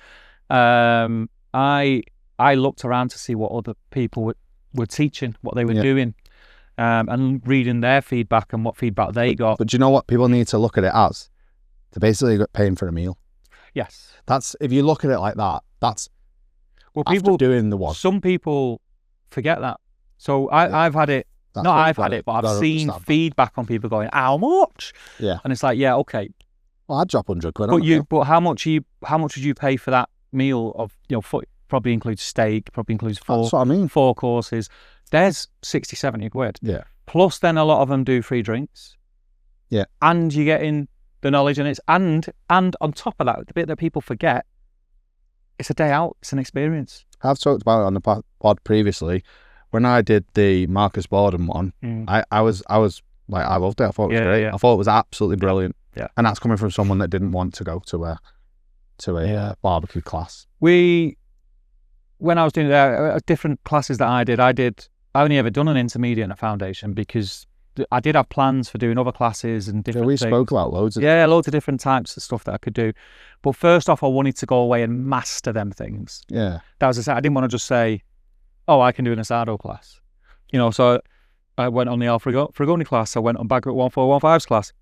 I looked around to see what other people were teaching, what they were doing, and reading their feedback and what feedback they got. But do you know what people need to look at it as? They're basically paying for a meal. Yes. That's, if you look at it like that, that's people doing the one. Some people forget that. So I've had it. That's I've had it, but I've seen feedback on people going, "How much?" Yeah. And it's like, yeah, okay. Well, I'd drop 100 quid. But how much would you pay for that meal of, probably includes steak, probably includes That's what I mean. 4 courses. There's 60, 70 quid. Yeah. Plus, then a lot of them do free drinks. Yeah. And you're getting the knowledge, and on top of that, the bit that people forget, it's a day out. It's an experience. I've talked about it on the pod previously. When I did the Marcus Borden one, I was like, I loved it. I thought it was great. Yeah. I thought it was absolutely brilliant. Yeah. And that's coming from someone that didn't want to go to a barbecue class. When I was doing different classes that I only ever done an intermediate and a foundation, because I did have plans for doing other classes and different we things. spoke about loads of different types of stuff that I could do. But first off, I wanted to go away and master them things. Yeah. That was I didn't want to just say, oh, I can do an asado class. So I went on the Al Fragoni class. I went on Bagrat 1415's class.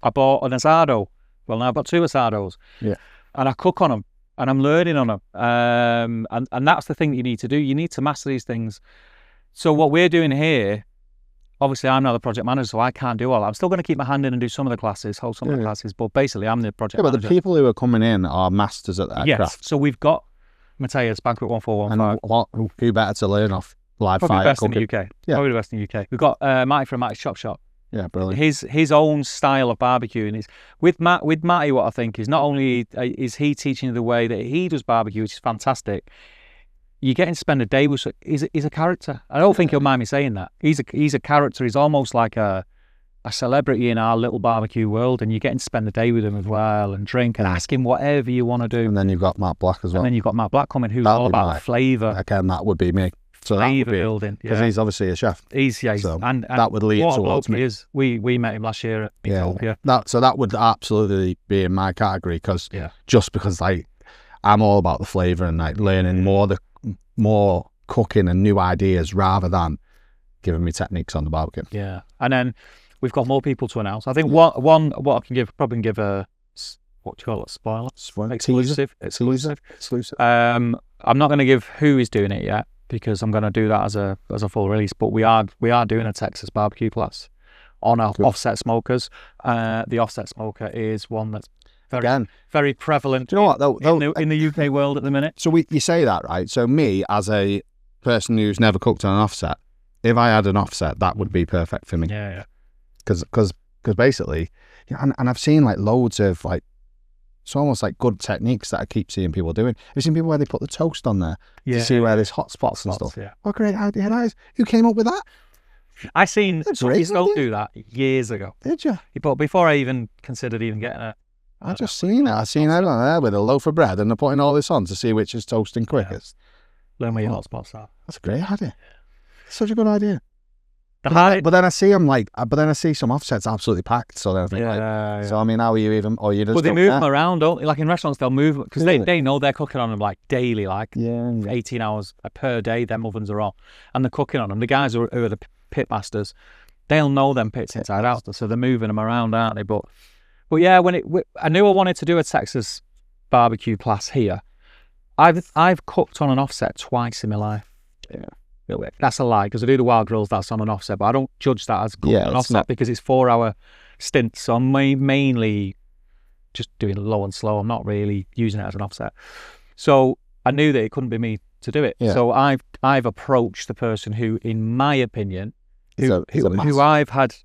I bought an asado. Well, now I've got 2 asados. Yeah. And I cook on them, and I'm learning on them. And that's the thing that you need to do. You need to master these things. So what we're doing here, obviously I'm not the project manager, so I can't do all that. I'm still going to keep my hand in and do some of the classes, hold some of the classes, but basically I'm the project manager. But the people who are coming in are masters at that craft. So we've got Mateus, Banquet 1415. And who better to learn off live Probably fire the best cooking? in the UK. Yeah. Probably the best in the UK. We've got Matty from Matty's Chop Shop. Yeah, brilliant. His own style of barbecue, and with Matty, what I think is not only is he teaching you the way that he does barbecue, which is fantastic. You're getting to spend a day with. He's a character. I don't think he'll mind me saying that. He's a character. He's almost like a celebrity in our little barbecue world, and you're getting to spend the day with him as well, and drink and ask him whatever you want to do. And then you've got Matt Black as well. And then you've got Matt Black coming, who's all about flavour. Again, that would be me. So flavour building, because he's obviously a chef. And that would lead towards me. We met him last year at Utopia. So that would absolutely be in my category, because just because I'm all about the flavour and learning more cooking and new ideas rather than giving me techniques on the barbecue. Yeah, and then we've got more people to announce. I think what I can probably give a, what do you call it, spoiler? Exclusive. I'm not going to give who is doing it yet, because I'm going to do that as a full release. But we are doing a Texas barbecue class on our offset smokers. The offset smoker is one that's very prevalent. Do you know what though? In the UK world at the minute. So you say that, right? So me, as a person who's never cooked on an offset, if I had an offset, that would be perfect for me. Yeah. Because basically, and I've seen loads of it's almost like good techniques that I keep seeing people doing. Have you seen people where they put the toast on there to see where there's hot spots and stuff? Yeah. What great idea that is. Who came up with that? I seen don't do that years ago. Did you? But before I even considered getting a... I just seen it. I seen everyone there with a loaf of bread, and they're putting all this on to see which is toasting quickest. Learn where your hot spots are. That's a great idea. Such a good idea. But then I see them some offsets absolutely packed. So then I think, so I mean, how are you even? Or you just? But they move them around, don't they? Like in restaurants, they'll move because they know they're cooking on them daily, 18 hours per day. Them ovens are on, and they're cooking on them. The guys who are the pit masters, they'll know them pits inside out, so they're moving them around, aren't they? But yeah, I knew I wanted to do a Texas barbecue class here. I've cooked on an offset twice in my life. Yeah. That's a lie, because I do the wild grills, that's on an offset, but I don't judge that as cooking on an offset because it's 4-hour stints. So I'm mainly just doing low and slow. I'm not really using it as an offset. So I knew that it couldn't be me to do it. Yeah. So I've approached the person who, in my opinion, who I've had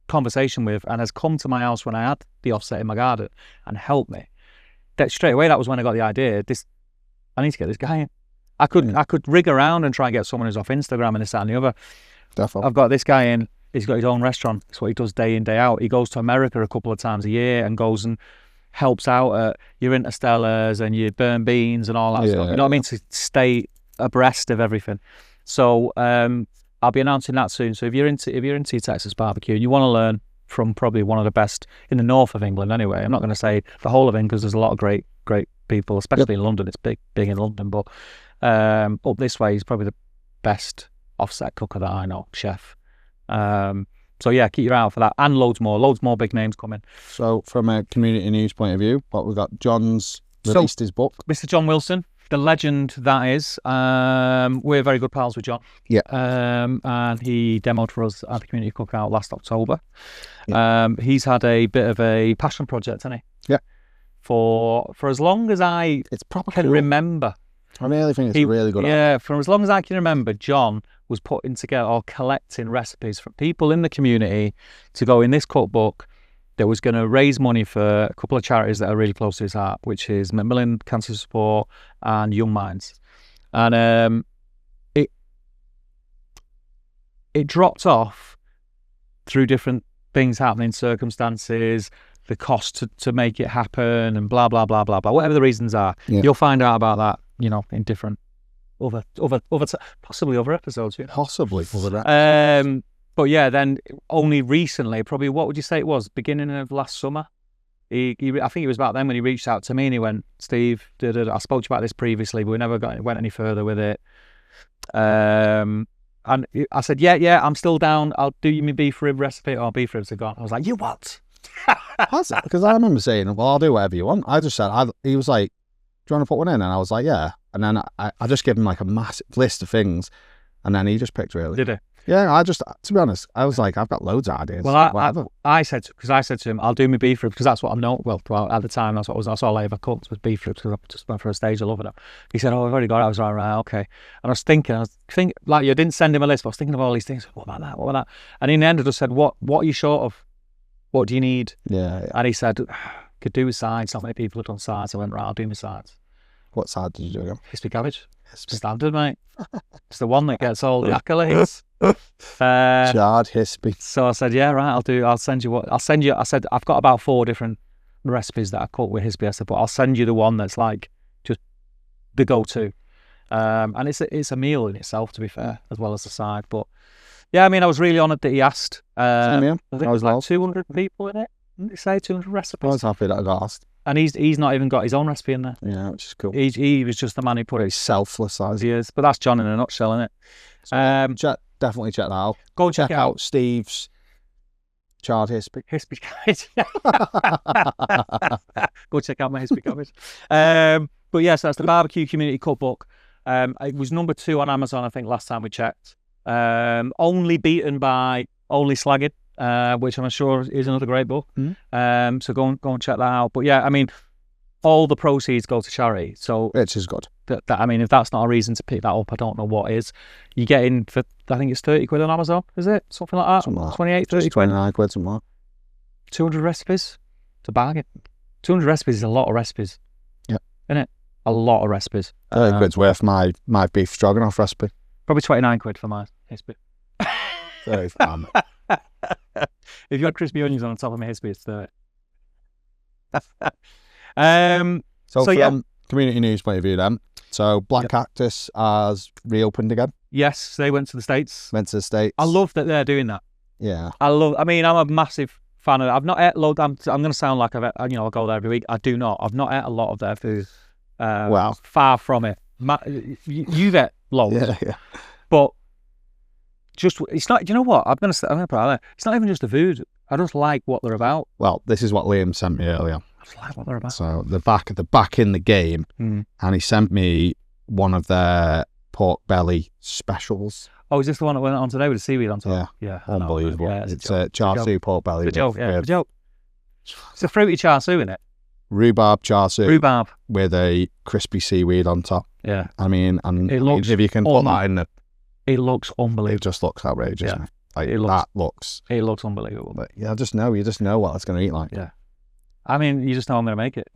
conversation with and has come to my house when I had the offset in my garden and helped me. That straight away, that was when I got the idea. I need to get this guy in. I could rig around and try and get someone who's off Instagram and this, that and the other. Definitely. I've got this guy in. He's got his own restaurant. It's what he does day in, day out. He goes to America a couple of times a year and goes and helps out at your Interstellars and your burn beans and all that stuff. You know what I mean? To stay abreast of everything. So I'll be announcing that soon. So if you're into your Texas barbecue and you want to learn from probably one of the best in the north of England, anyway, I'm not going to say the whole of England because there's a lot of great people, especially in London. It's big in London, but up this way, he's probably the best offset cooker that I know, chef. So yeah, keep your eye out for that, and loads more big names coming. So from a community news point of view, what we've got, John's released his book. Mr. John Wilson, the legend that is. We're very good pals with John. Yeah. And he demoed for us at the community cookout last October. Yeah. He's had a bit of a passion project, hasn't he? Yeah. For as long as I can remember. I really think it's really good. Yeah, for as long as I can remember, John was putting together or collecting recipes from people in the community to go in this cookbook that was going to raise money for a couple of charities that are really close to his heart, which is Macmillan Cancer Support and Young Minds. And it dropped off through different things happening, circumstances, the cost to make it happen, and blah blah blah blah blah. Whatever the reasons are, you'll find out about that, you know, in different possibly other episodes. You know? Possibly other. But yeah, then only recently, probably what would you say it was? Beginning of last summer. I think it was about then when he reached out to me and he went, Steve, I spoke to you about this previously, but we never went any further with it. And I said, yeah, I'm still down. I'll do you my beef rib recipe, or beef ribs are gone. I was like, you what? Because I remember saying, well, I'll do whatever you want. I just said, he was like, do you want to put one in? And I was like, yeah. And then I just gave him like a massive list of things, and then he just picked really. Did he? Yeah, to be honest, I was like, I've got loads of ideas. Well, I said to him, I'll do my beef ribs because that's what I know. Well, at the time, that's all I ever cooked was beef ribs because I just went for a stage of loving it. He said, oh, I've already got it. I was like, right, okay. And I was thinking, like, you didn't send him a list, but I was thinking of all these things. What about that? What about that? And in the end, I just said, what are you short of? What do you need? Yeah. And he said, could do with sides. Not many people have done sides. I went, right, I'll do my sides. What side did you do again? Crispy cabbage. Standard, mate. It's the one that gets all the accolades. Charred hispy. So I said, yeah, right, I'll send you. I said, I've got about 4 different recipes that I cook with hispy. I said, but I'll send you the one that's like just the go-to. And it's a meal in itself, to be fair, as well as the side. But yeah, I mean, I was really honoured that he asked. I think there was like 200 people in it. Didn't they say 200 recipes? I was happy that I got asked. And he's not even got his own recipe in there. Yeah, which is cool. He was just the man who put it. He's selfless as he is. But that's John in a nutshell, isn't it? So definitely check that out. Go and check out Steve's charred hispy. Hispy cabbage. Go check out my hispy cabbage. But yes, that's the Barbecue Community Cookbook. It was number 2 on Amazon, I think, last time we checked. Only beaten by Only Slagging. Which I'm sure is another great book. So go and check that out. But yeah, I mean, all the proceeds go to charity. So which is good. I mean, if that's not a reason to pick that up, I don't know what is. You get in for, I think it's 30 quid on Amazon, is it? Something like that? Something like 28, 30 quid. 29 quid, something like that. 200 recipes. It's a bargain. 200 recipes is a lot of recipes. Yeah. Isn't it? A lot of recipes. 30 quid's worth my beef stroganoff recipe. Probably 29 quid for my recipe. 30. If you had crispy onions on top of my hispy, it's 30. So from community news point of view then, so Black Cactus has reopened again. Yes, they went to the States. I love that they're doing that. Yeah. I mean, I'm a massive fan of it. I've not ate loads. I'm going to sound like I go there every week. I do not. I've not ate a lot of their food. Wow. Far from it. You've ate loads. Yeah. But it's not, you know what? I'm going to put it out there. It's not even just the food. I just like what they're about. Well, this is what Liam sent me earlier. I just like what they're about. So they're back in the game, and he sent me one of their pork belly specials. Oh, is this the one that went on today with the seaweed on top? Yeah. Unbelievable. Yeah, it's a char siu pork belly. It's a joke, yeah. It's a joke. It's a fruity char siu, isn't it? Rhubarb char siu. Rhubarb. With a crispy seaweed on top. Yeah. I mean, and it looks if you can put that in the... It looks unbelievable. It just looks outrageous. Yeah. Like, it looks unbelievable. But yeah, you just know what it's going to eat like. Yeah. I mean, you just know I'm going to make it.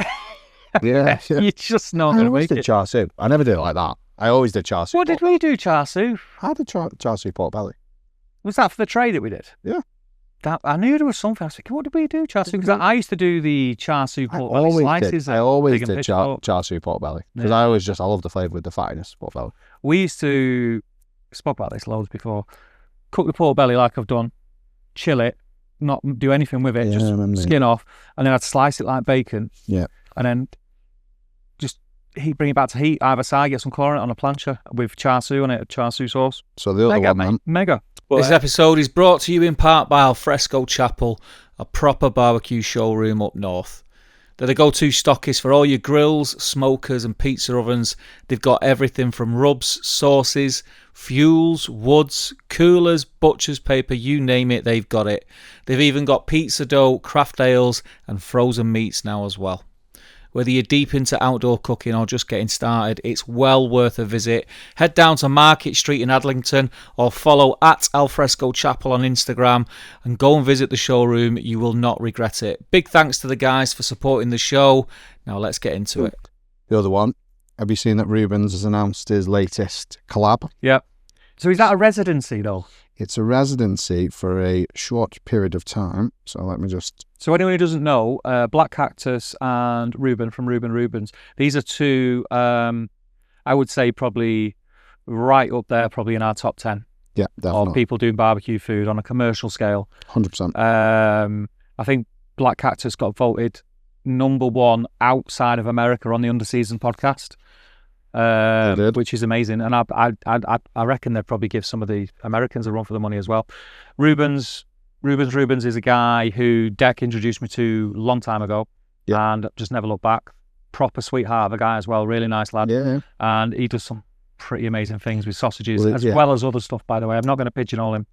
Yeah. You just know I'm going to make it. Char siu. I never did it like that. I always did char siu. What did we do, char siu? I did char siu pork belly. Was that for the tray that we did? Yeah. I knew there was something. I was thinking, what did we do, char siu? Because I used to do the char siu pork belly slices. I always big and did pitchfork. char siu pork belly because Yeah. I love the flavour with the fattiness pork belly. We used to spoke about this loads before. Cook the pork belly like I've done, chill it, not do anything with it, Yeah, I just remember. skin off, and then I'd slice it like bacon. Yeah. And then just bring it back to heat either side, get some corn on a plancha with char siu on it, char siu sauce. So the other Mega, one, mate. then, Mega. This episode is brought to you in part by Alfresco Chapel, a proper barbecue showroom up north. They're the go-to stockists for all your grills, smokers and pizza ovens. They've got everything from rubs, sauces, fuels, woods, coolers, butcher's paper, you name it, they've got it. They've even got pizza dough, craft ales and frozen meats now as well. Whether you're deep into outdoor cooking or just getting started, it's well worth a visit. Head down to Market Street in Adlington or follow at Alfresco Chapel on Instagram and go and visit the showroom. You will not regret it. Big thanks to the guys for supporting the show. Now let's get into it. the other one. Have you seen that Rubens has announced his latest collab? Yeah. So is that a residency though? It's a residency for a short period of time. So let me just... So anyone who doesn't know, Black Cactus and Ruben from Rubens, these are two, I would say probably right up there, probably in our top 10 Yeah, of definitely. people doing barbecue food on a commercial scale. 100%. I think Black Cactus got voted #1 outside of America on the Underseason podcast, which is amazing. And I reckon they'd probably give some of the Americans a run for the money as well. Rubens is a guy who Deck introduced me to a long time ago, and just never looked back. Proper sweetheart of a guy as well, really nice lad. Yeah. And he does some pretty amazing things with sausages Well, well as other stuff, by the way. I'm not going to pigeonhole him.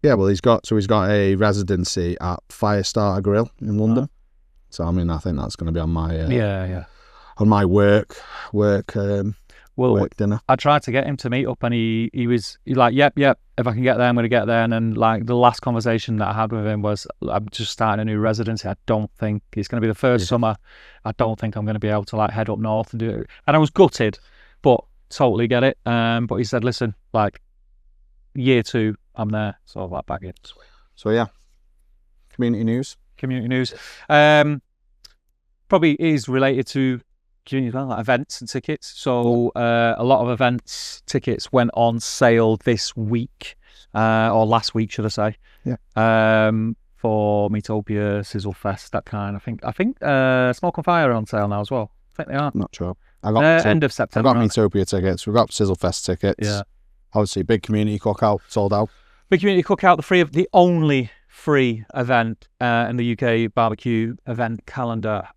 Yeah, well, he's got a residency at Firestarter Grill in London. So I mean, I think that's going to be on my on my work dinner. I tried to get him to meet up, and he was like, yep, if I can get there, I'm going to get there. And then like the last conversation that I had with him was, I'm just starting a new residency. I don't think it's going to be the first summer. I don't think I'm going to be able to like head up north and do it. And I was gutted, but totally get it. But he said, listen, like year 2, I'm there. So I'm like back in. So yeah, community news. Probably is related to community as well, like events and tickets. So a lot of events tickets went on sale this week, or last week, should I say? Yeah. For Meatopia, Sizzle Fest, that kind. I think Smoke and Fire are on sale now as well. I think they are. Not sure. I got End of September. I got Meatopia tickets. We've got Sizzle Fest tickets. Yeah. Obviously, big community cookout sold out. Big community cookout, the only free event in the UK barbecue event calendar.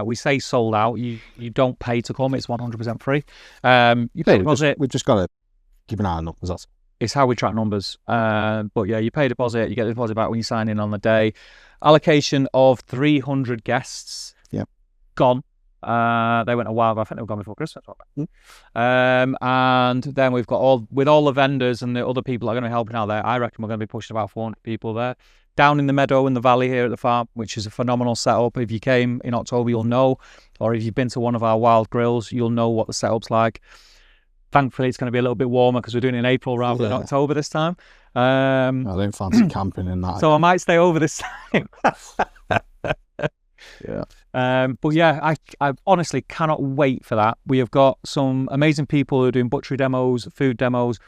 We say sold out. You don't pay to come. It's 100% free. You pay a deposit. We've just got to keep an eye on numbers. It's how we track numbers. But yeah, you pay a deposit. You get the deposit back when you sign in on the day. Allocation of 300 guests. Yeah. Gone. They went a while ago. I think they were gone before Christmas. And then we've got all the vendors and the other people that are going to be helping out there. I reckon we're going to be pushing about 400 people there. Down in the meadow in the valley here at the farm, which is a phenomenal setup. If you came in October, you'll know. Or if you've been to one of our wild grills, you'll know what the setup's like. Thankfully, it's going to be a little bit warmer because we're doing it in April rather than October this time. I don't fancy camping in that. So I might stay over this time. Yeah. But yeah, I honestly cannot wait for that. We have got some amazing people who are doing butchery demos, food demos.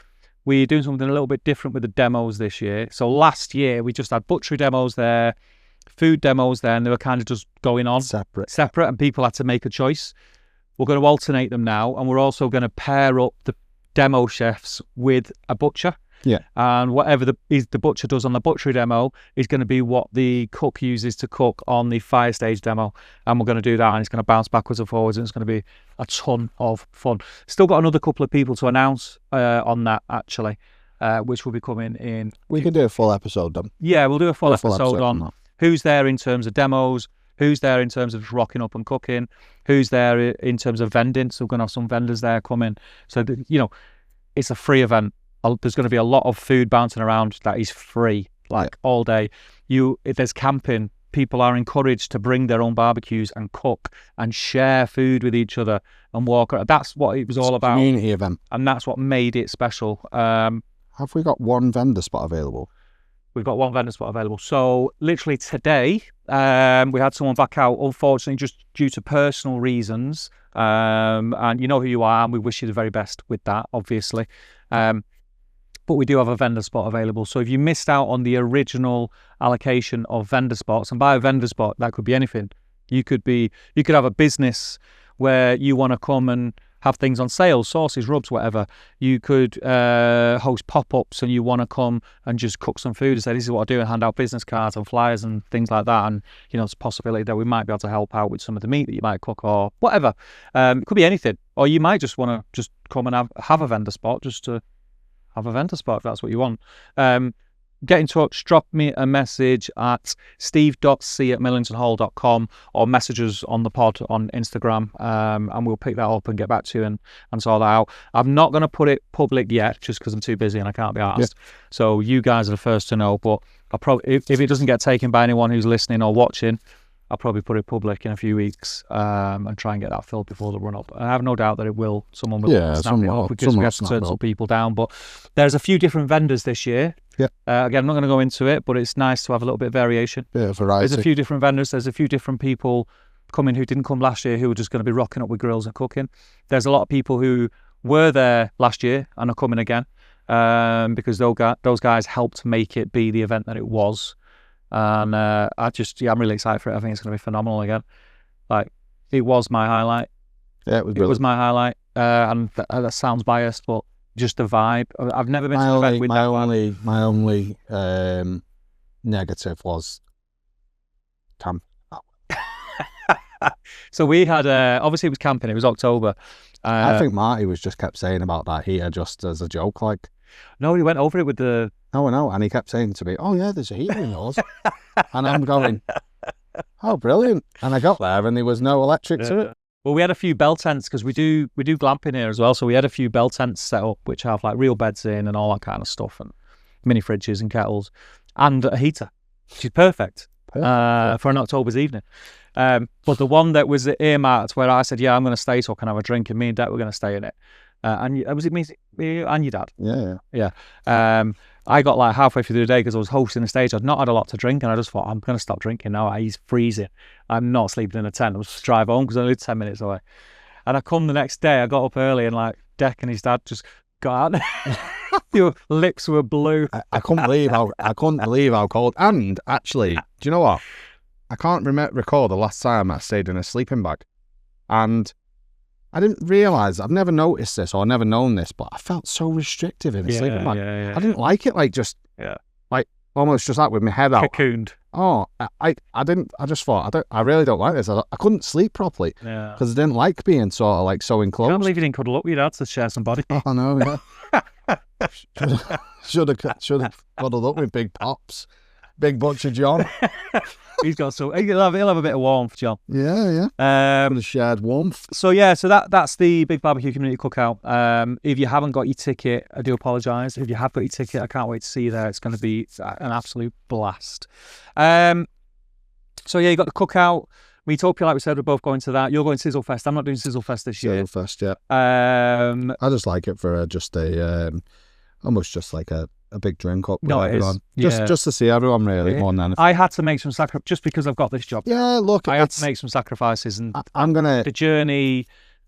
We're doing something a little bit different with the demos this year. So last year, we just had butchery demos there, food demos there, and they were kind of just going on separate, and people had to make a choice. We're going to alternate them now, and we're also going to pair up the demo chefs with a butcher. Yeah. And whatever the butcher does on the butchery demo is going to be what the cook uses to cook on the fire stage demo. And we're going to do that, and it's going to bounce backwards and forwards, and it's going to be a ton of fun. Still got another couple of people to announce on that, actually, which will be coming in. We can do a full episode, then. Yeah, we'll do a full episode on that. Who's there in terms of demos, who's there in terms of rocking up and cooking, who's there in terms of vending. So we're going to have some vendors there coming. So, it's a free event. There's going to be a lot of food bouncing around that is free, all day. If there's camping, people are encouraged to bring their own barbecues and cook and share food with each other and walk around. That's what it was all about. Community event. And that's what made it special. Have we got one vendor spot available? We've got one vendor spot available. So literally today, we had someone back out, unfortunately, just due to personal reasons. And you know who you are, and we wish you the very best with that, obviously. But we do have a vendor spot available. So if you missed out on the original allocation of vendor spots, and by a vendor spot, that could be anything. You could have a business where you want to come and have things on sale, sauces, rubs, whatever. You could host pop-ups and you want to come and just cook some food and say, this is what I do, and hand out business cards and flyers and things like that. And, you know, it's a possibility that we might be able to help out with some of the meat that you might cook or whatever. It could be anything. Or you might just want to just come and have a vendor spot, just to have a vendor spot if that's what you want. Get in touch, drop me a message at steve.c@millingtonhall.com or message us on the pod on Instagram, and we'll pick that up and get back to you and sort that out. I'm not going to put it public yet just because I'm too busy and I can't be asked. Yeah. So you guys are the first to know, but I'll probably, if it doesn't get taken by anyone who's listening or watching, I'll probably put it public in a few weeks and try and get that filled before the run up. And I have no doubt that it will. Someone will snap it up because we have to turn some people down. But there's a few different vendors this year. Yeah. Again, I'm not going to go into it, but it's nice to have a little bit of variation. Yeah, variety. There's a few different vendors. There's a few different people coming who didn't come last year who are just going to be rocking up with grills and cooking. There's a lot of people who were there last year and are coming again because those guys helped make it be the event that it was. And I'm really excited for it. I think it's going to be phenomenal again. Like, it was my highlight. Yeah, it was brilliant. It was my highlight. And that sounds biased, but just the vibe. I've never been to an event with my only negative was camp. So we had, obviously it was camping. It was October. I think Marty was just kept saying about that heater just as a joke, like. No, he went over it with the... No, I know. And he kept saying to me, oh, yeah, there's a heater in yours. And I'm going, oh, brilliant. And I got there and there was no electric to it. Well, we had a few bell tents because we do glamping here as well. So we had a few bell tents set up which have like real beds in and all that kind of stuff, and mini fridges and kettles and a heater, which is perfect. For an October's evening. But the one that was earmarked where I said, yeah, I'm going to stay so I can have a drink, and me and Dad were going to stay in it. And was it me and your dad? Yeah. I got like halfway through the day because I was hosting the stage. I'd not had a lot to drink, and I just thought, I'm going to stop drinking now. He's freezing. I'm not sleeping in a tent. I was just drive home because I lived 10 minutes away. And I come the next day. I got up early, and like Deck and his dad just got out. Your lips were blue. I couldn't believe how cold. And actually, do you know what? I can't recall the last time I stayed in a sleeping bag, and I didn't realise, I've never noticed this or never known this, but I felt so restrictive in a sleeping bag. I didn't like it, like just, like almost just like with my head out. Cocooned. Oh, I just thought, I really don't like this. I couldn't sleep properly because I didn't like being sort of like so enclosed. I can't believe you didn't cuddle up with your dad to share some body. Oh, no, yeah. Should have cuddled up with Big Pops. Big Butcher John. He's got so he'll have a bit of warmth, John. Yeah. The shared warmth. So that's the Big Barbecue Community Cookout. If you haven't got your ticket, I do apologise. If you have got your ticket, I can't wait to see you there. It's going to be an absolute blast. So yeah, you got the cookout. Meatopia, like we said, we're both going to that. You're going to Sizzlefest. I'm not doing Sizzlefest this year. Sizzlefest, yeah. I just like it for just a almost just like a big drink up with everyone. Just to see everyone, really, more than anything. I had to make some sacrifices just because I've got this job. Yeah, look, I had to make some sacrifices, and I'm gonna the journey,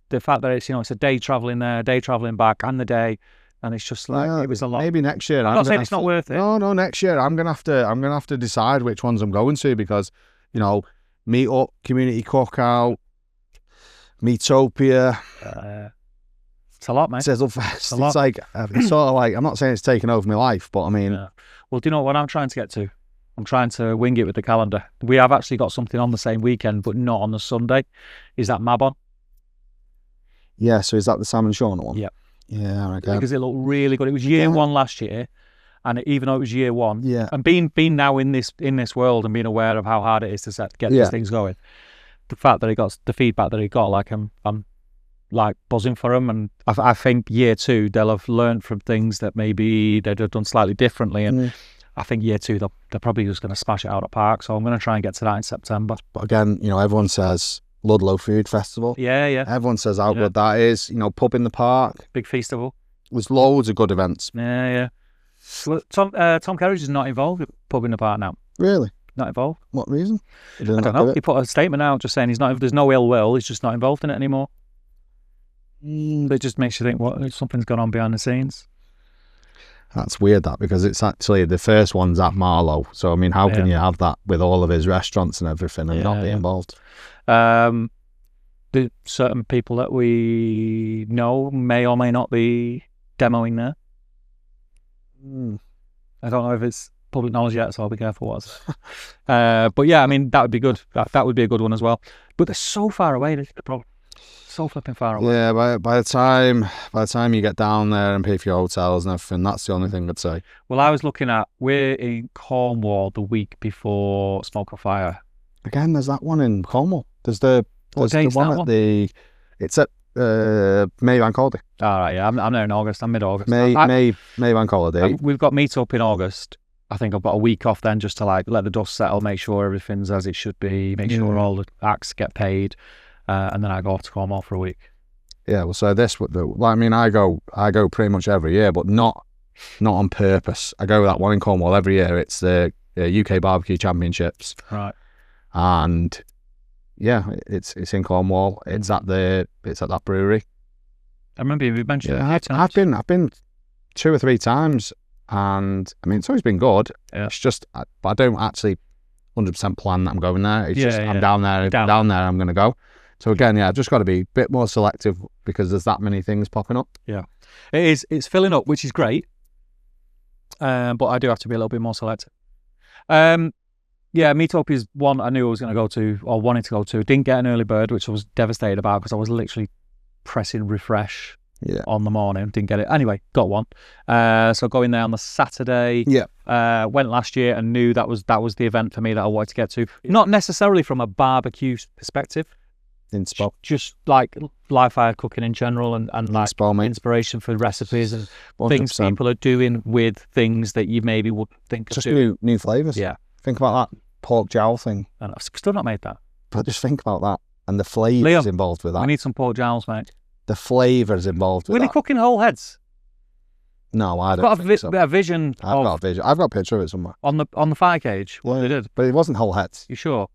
the fact that it's a day traveling there, day traveling back, and the day, and it's just like it was a lot. Maybe next year. I'm not saying it's not worth it. No, next year I'm gonna have to decide which ones I'm going to, because Meet Up, Community Cookout, Meatopia. It's a lot, mate. Sizzlefest. It's like, it's sort of like, I'm not saying it's taken over my life, but I mean... Yeah. Well, do you know what I'm trying to get to? I'm trying to wing it with the calendar. We have actually got something on the same weekend, but not on the Sunday. Is that Mabon? Yeah, so is that the Salmon Shauna one? Yeah. Yeah, okay. Because it looked really good. It was year one last year, and even though it was year one, and being now in this world and being aware of how hard it is to get these things going, the fact that he got the feedback that he got, like I'm like buzzing for them, and I think year two they'll have learned from things that maybe they'd have done slightly differently, and I think year two they're probably just going to smash it out of park. So I'm going to try and get to that in September. But again, everyone says Ludlow Food Festival. Yeah. Everyone says how good that is. Pub in the park, big festival. There's loads of good events. Yeah. Well, Tom Kerridge is not involved with Pub in the Park now. Really? Not involved. What reason? I don't know. He put a statement out just saying he's not. There's no ill will. He's just not involved in it anymore. It just makes you think, what, something's gone on behind the scenes. That's weird, that, because it's actually the first one's at Marlow. So I mean, how can you have that with all of his restaurants and everything and not be involved? The certain people that we know may or may not be demoing there. I don't know if it's public knowledge yet, so I'll be careful what I say. But yeah, I mean, that would be good. That would be a good one as well. But they're so far away. That's the problem. So flipping far away. Yeah, by the time you get down there and pay for your hotels and everything, that's the only thing I'd say. Well, I was looking at, we're in Cornwall the week before Smoke or Fire. Again, there's that one in Cornwall. There's the one at the. It's at May Bank Holiday. All right, yeah, I'm there in August. I'm mid-August. May Bank Holiday. We've got meet up in August. I think I've got a week off then, just to like let the dust settle, make sure everything's as it should be, make sure all the acts get paid, and then I go off to Cornwall for a week. Yeah, well, so this, I mean, I go pretty much every year, but not on purpose. I go that one in Cornwall every year. It's the UK Barbecue Championships, right? And yeah, it's in Cornwall. It's at that brewery. I remember you mentioned it. I've been 2 or 3 times, and I mean, it's always been good. Yeah. It's just, but I don't actually 100% plan that I'm going there. It's just I'm down there. Down there, I'm going to go. So again, I've just got to be a bit more selective because there's that many things popping up. Yeah, it is. It's filling up, which is great. But I do have to be a little bit more selective. Yeah, Meetup is one I knew I was going to go to or wanted to go to. Didn't get an early bird, which I was devastated about because I was literally pressing refresh on the morning. Didn't get it. Anyway, got one. So going there on the Saturday. Yeah. Went last year and knew that was the event for me that I wanted to get to. Not necessarily from a barbecue perspective. Just like live fire cooking in general and like inspiration for recipes and 100%. Things people are doing with things that you maybe wouldn't think of. Just new flavours. Yeah. Think about that pork jowl thing. And I've still not made that. But just think about that. And the flavours involved with that. We need some pork jowls, mate. The flavours involved with that. Were they cooking whole heads? No, I don't think so. A vision. I've got a vision. I've got a picture of it somewhere. On the fire cage? What they did? But it wasn't whole heads. You sure?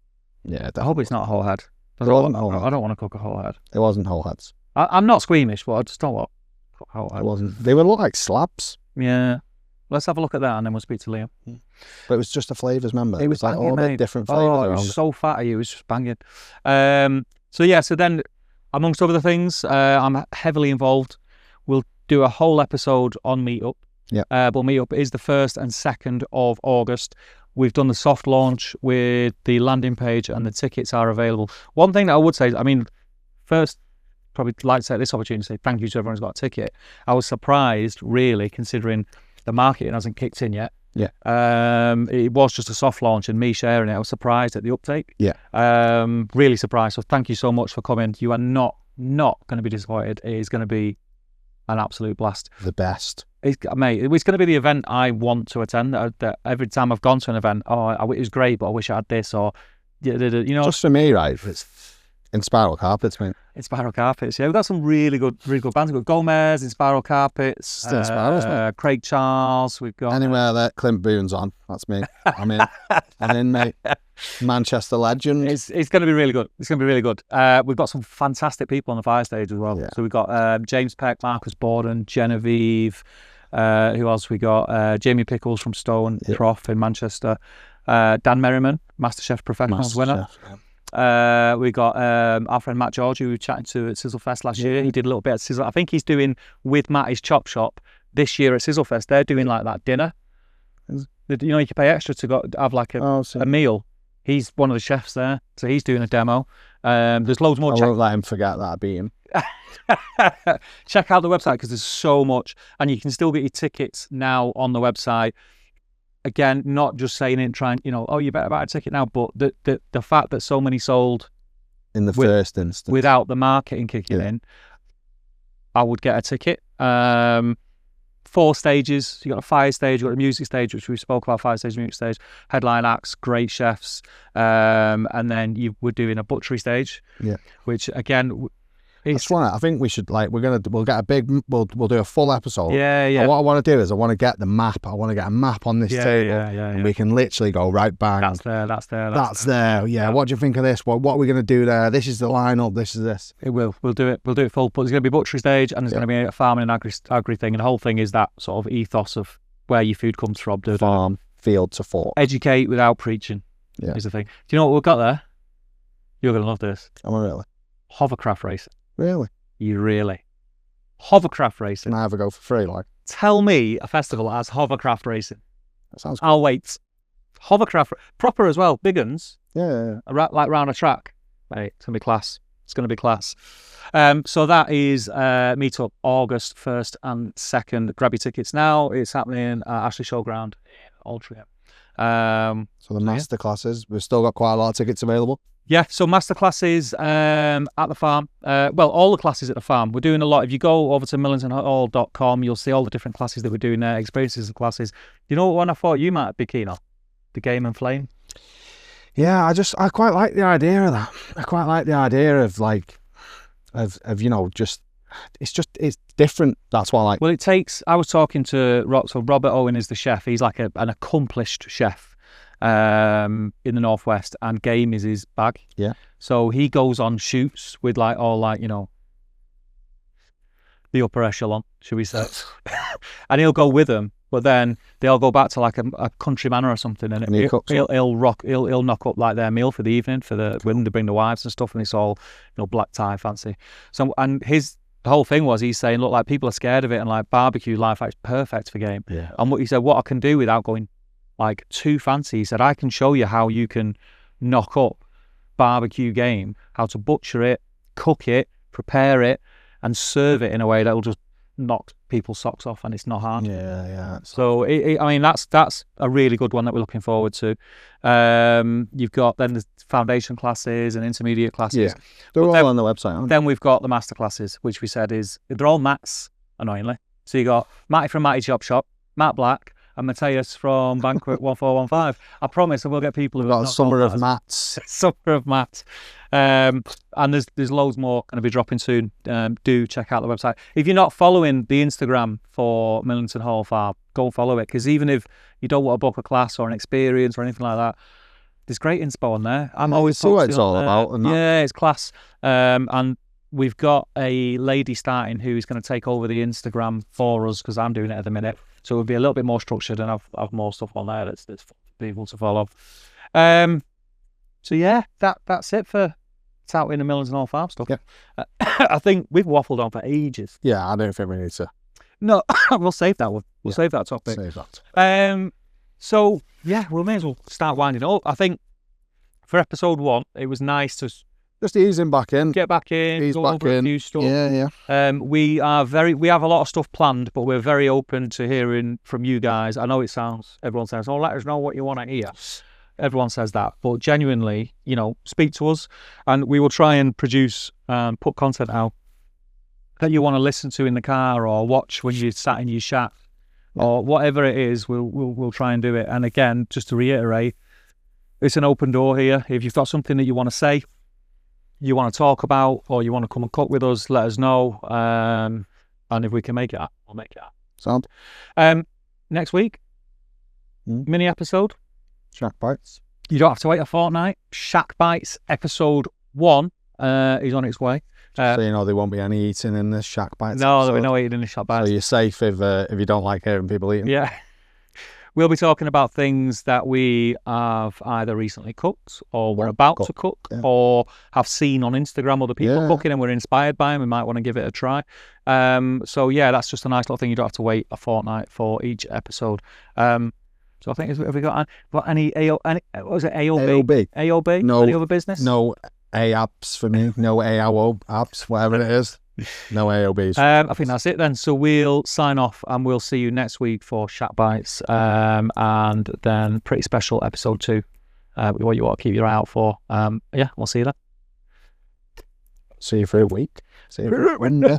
Yeah, definitely. I hope it's not a whole head. I don't want to cook a whole head. It wasn't whole heads. I'm not squeamish, but I just don't want to cook a whole head. It wasn't. They would look like slabs. Yeah. Let's have a look at that and then we'll speak to Liam. But it was just the flavours, remember? It was like banging, all the different flavours. Oh, it was so fatty, it was just banging. So then, amongst other things, I'm heavily involved. We'll do a whole episode on Meetup. Yeah. But Meetup is the 1st and 2nd of August. We've done the soft launch with the landing page and the tickets are available. One thing that I would say is, I mean, first, probably like to take this opportunity to say thank you to everyone who's got a ticket. I was surprised, really, considering the marketing hasn't kicked in yet. Yeah. It was just a soft launch and me sharing it. I was surprised at the uptake. Yeah. Really surprised. So thank you so much for coming. You are not going to be disappointed. It is going to be an absolute blast. The best. Mate, it's going to be the event I want to attend. That every time I've gone to an event, it was great, but I wish I had this or, you know. Just for me, right? It's in Spiral Carpets, mate. In Spiral Carpets, yeah. We've got some really good bands. We've got Gomez in Spiral Carpets. Still Spirals, mate. Craig Charles. We've got anywhere that Clint Boone's on. That's me. I'm in. I'm in, mate. Manchester legend. It's going to be really good. It's going to be really good. We've got some fantastic people on the fire stage as well. Yeah. So we've got James Peck, Marcus Borden, Genevieve. Who else we got? Jamie Pickles from Stone, Prof in Manchester. Dan Merriman, MasterChef Professionals winner. We got our friend Matt George, who we were chatting to at Sizzlefest last year. He did a little bit at Sizzle. I think he's doing with Matty's Chop Shop this year at Sizzlefest. They're doing like that dinner. You know, you can pay extra to go have like a meal. He's one of the chefs there, so he's doing a demo. There's loads more. I won't let him forget that I beat him. Check out the website because there's so much, and you can still get your tickets now on the website. Again, not just saying it, trying, you better buy a ticket now, but the fact that so many sold in the first instance without the marketing kicking in, I would get a ticket. 4 stages. You got a fire stage, you got a music stage, which we spoke about. Fire stage, music stage, headline acts, great chefs, and then you were doing a butchery stage, which again, That's right. I think we should we'll get a big, we'll do a full episode. Yeah. And what I want to do is I want to get the map. I want to get a map on this table, and we can literally go right bang. That's there. That's there. Yeah. What do you think of this? What are we going to do there? This is the lineup. This is this. It will. We'll do it. We'll do it full. But there's going to be butchery stage, and there's going to be a farming and agri thing, and the whole thing is that sort of ethos of where your food comes from. Farm, field to fork. Educate without preaching. Yeah. Is the thing. Do you know what we've got there? You're going to love this. Am I really? Hovercraft racing. Really? You really? Hovercraft racing. Can I ever go for free? Tell me a festival that has hovercraft racing. That sounds cool. I'll wait. Hovercraft, proper as well, big uns. Yeah. Like round a track. Mate, it's going to be class. It's going to be class. So that is meetup August 1st and 2nd. Grab your tickets now. It's happening at Ashley Showground in Altrincham. So the master classes, we've still got quite a lot of tickets available. Yeah, so master classes at the farm. Well, all the classes at the farm. We're doing a lot. If you go over to milliontonhall.com, you'll see all the different classes that we're doing there, experiences of classes. You know what one I thought you might be keen on? The Game and Flame. Yeah, I quite like the idea of that. I quite like the idea of it's different. That's why I like. Well, it takes. I was talking to Robert Owen is the chef. He's like an accomplished chef in the Northwest, and game is his bag. Yeah. So he goes on shoots with the upper echelon, should we say? And he'll go with them, but then they'll go back to like a country manor or something, and he'll knock up like their meal for the evening when they bring the wives and stuff, and it's all black tie fancy. So and the whole thing was he's saying, look, like people are scared of it, and like barbecue life is perfect for game. Yeah. And what he said, what I can do without going like too fancy, he said, I can show you how you can knock up barbecue game, how to butcher it, cook it, prepare it, and serve it in a way that will just knock people's socks off, and it's not hard. Yeah. So that's a really good one that we're looking forward to. You've got then the foundation classes and intermediate classes. Yeah, they're all on the website, aren't they? Then we've got the master classes, which we said they're all Matts, annoyingly. So you got Matty from Matty Chop Shop, Matt Black, and Matthias from Banquet 1415. I promise I will get people who've got a summer of Matts. Summer of Matt. And there's loads more going to be dropping soon. Do check out the website. If you're not following the Instagram for Millington Hall Farm, go and follow it, because even if you don't want to book a class or an experience or anything like that, there's great inspo on there. I'm always see what it's all about. And yeah, it's class. And we've got a lady starting who's going to take over the Instagram for us, because I'm doing it at the minute. So it'll be a little bit more structured and have more stuff on there that's for people to follow. So yeah, that's it for tout in the Millington Hall Farm stuff. Yeah. I think we've waffled on for ages. Yeah, I don't think we need to. No, we'll save that one. We'll save that topic. Save that. So yeah, we may as well start winding up. I think for episode 1, it was nice to just ease him back in. Get back in. Ease go back over in. A few stuff. Yeah. We have a lot of stuff planned, but we're very open to hearing from you guys. I know everyone says, "Oh, let us know what you want to hear." Everyone says that, but genuinely, speak to us, and we will try and produce, put content out that you want to listen to in the car or watch when you're sat in your shack, or whatever it is. We'll try and do it. And again, just to reiterate, it's an open door here. If you've got something that you want to say, you want to talk about, or you want to come and cook with us, let us know. And if we can make it happen, we'll make it happen. Sound. Next week, mini episode. Shack Bites. You don't have to wait a fortnight. Shack Bites episode 1 is on its way. So there won't be any eating in the Shack Bites. No, there'll be no eating in the Shack Bites. So you're safe if you don't like hearing people eating. Yeah. We'll be talking about things that we have either recently cooked, or we're about to cook, or have seen on Instagram other people cooking, and we're inspired by them. We might want to give it a try. So yeah, that's just a nice little thing. You don't have to wait a fortnight for each episode. So I think, have we got any what was it, AOB? AOB? No. Any other business? No AABs for me. No AOO abs, whatever it is. No AOBs. I think that's it then. So we'll sign off, and we'll see you next week for Shack Bites, and then pretty special episode 2. What you want to keep your eye out for. Yeah, we'll see you then. See you for a week. See you for a winter.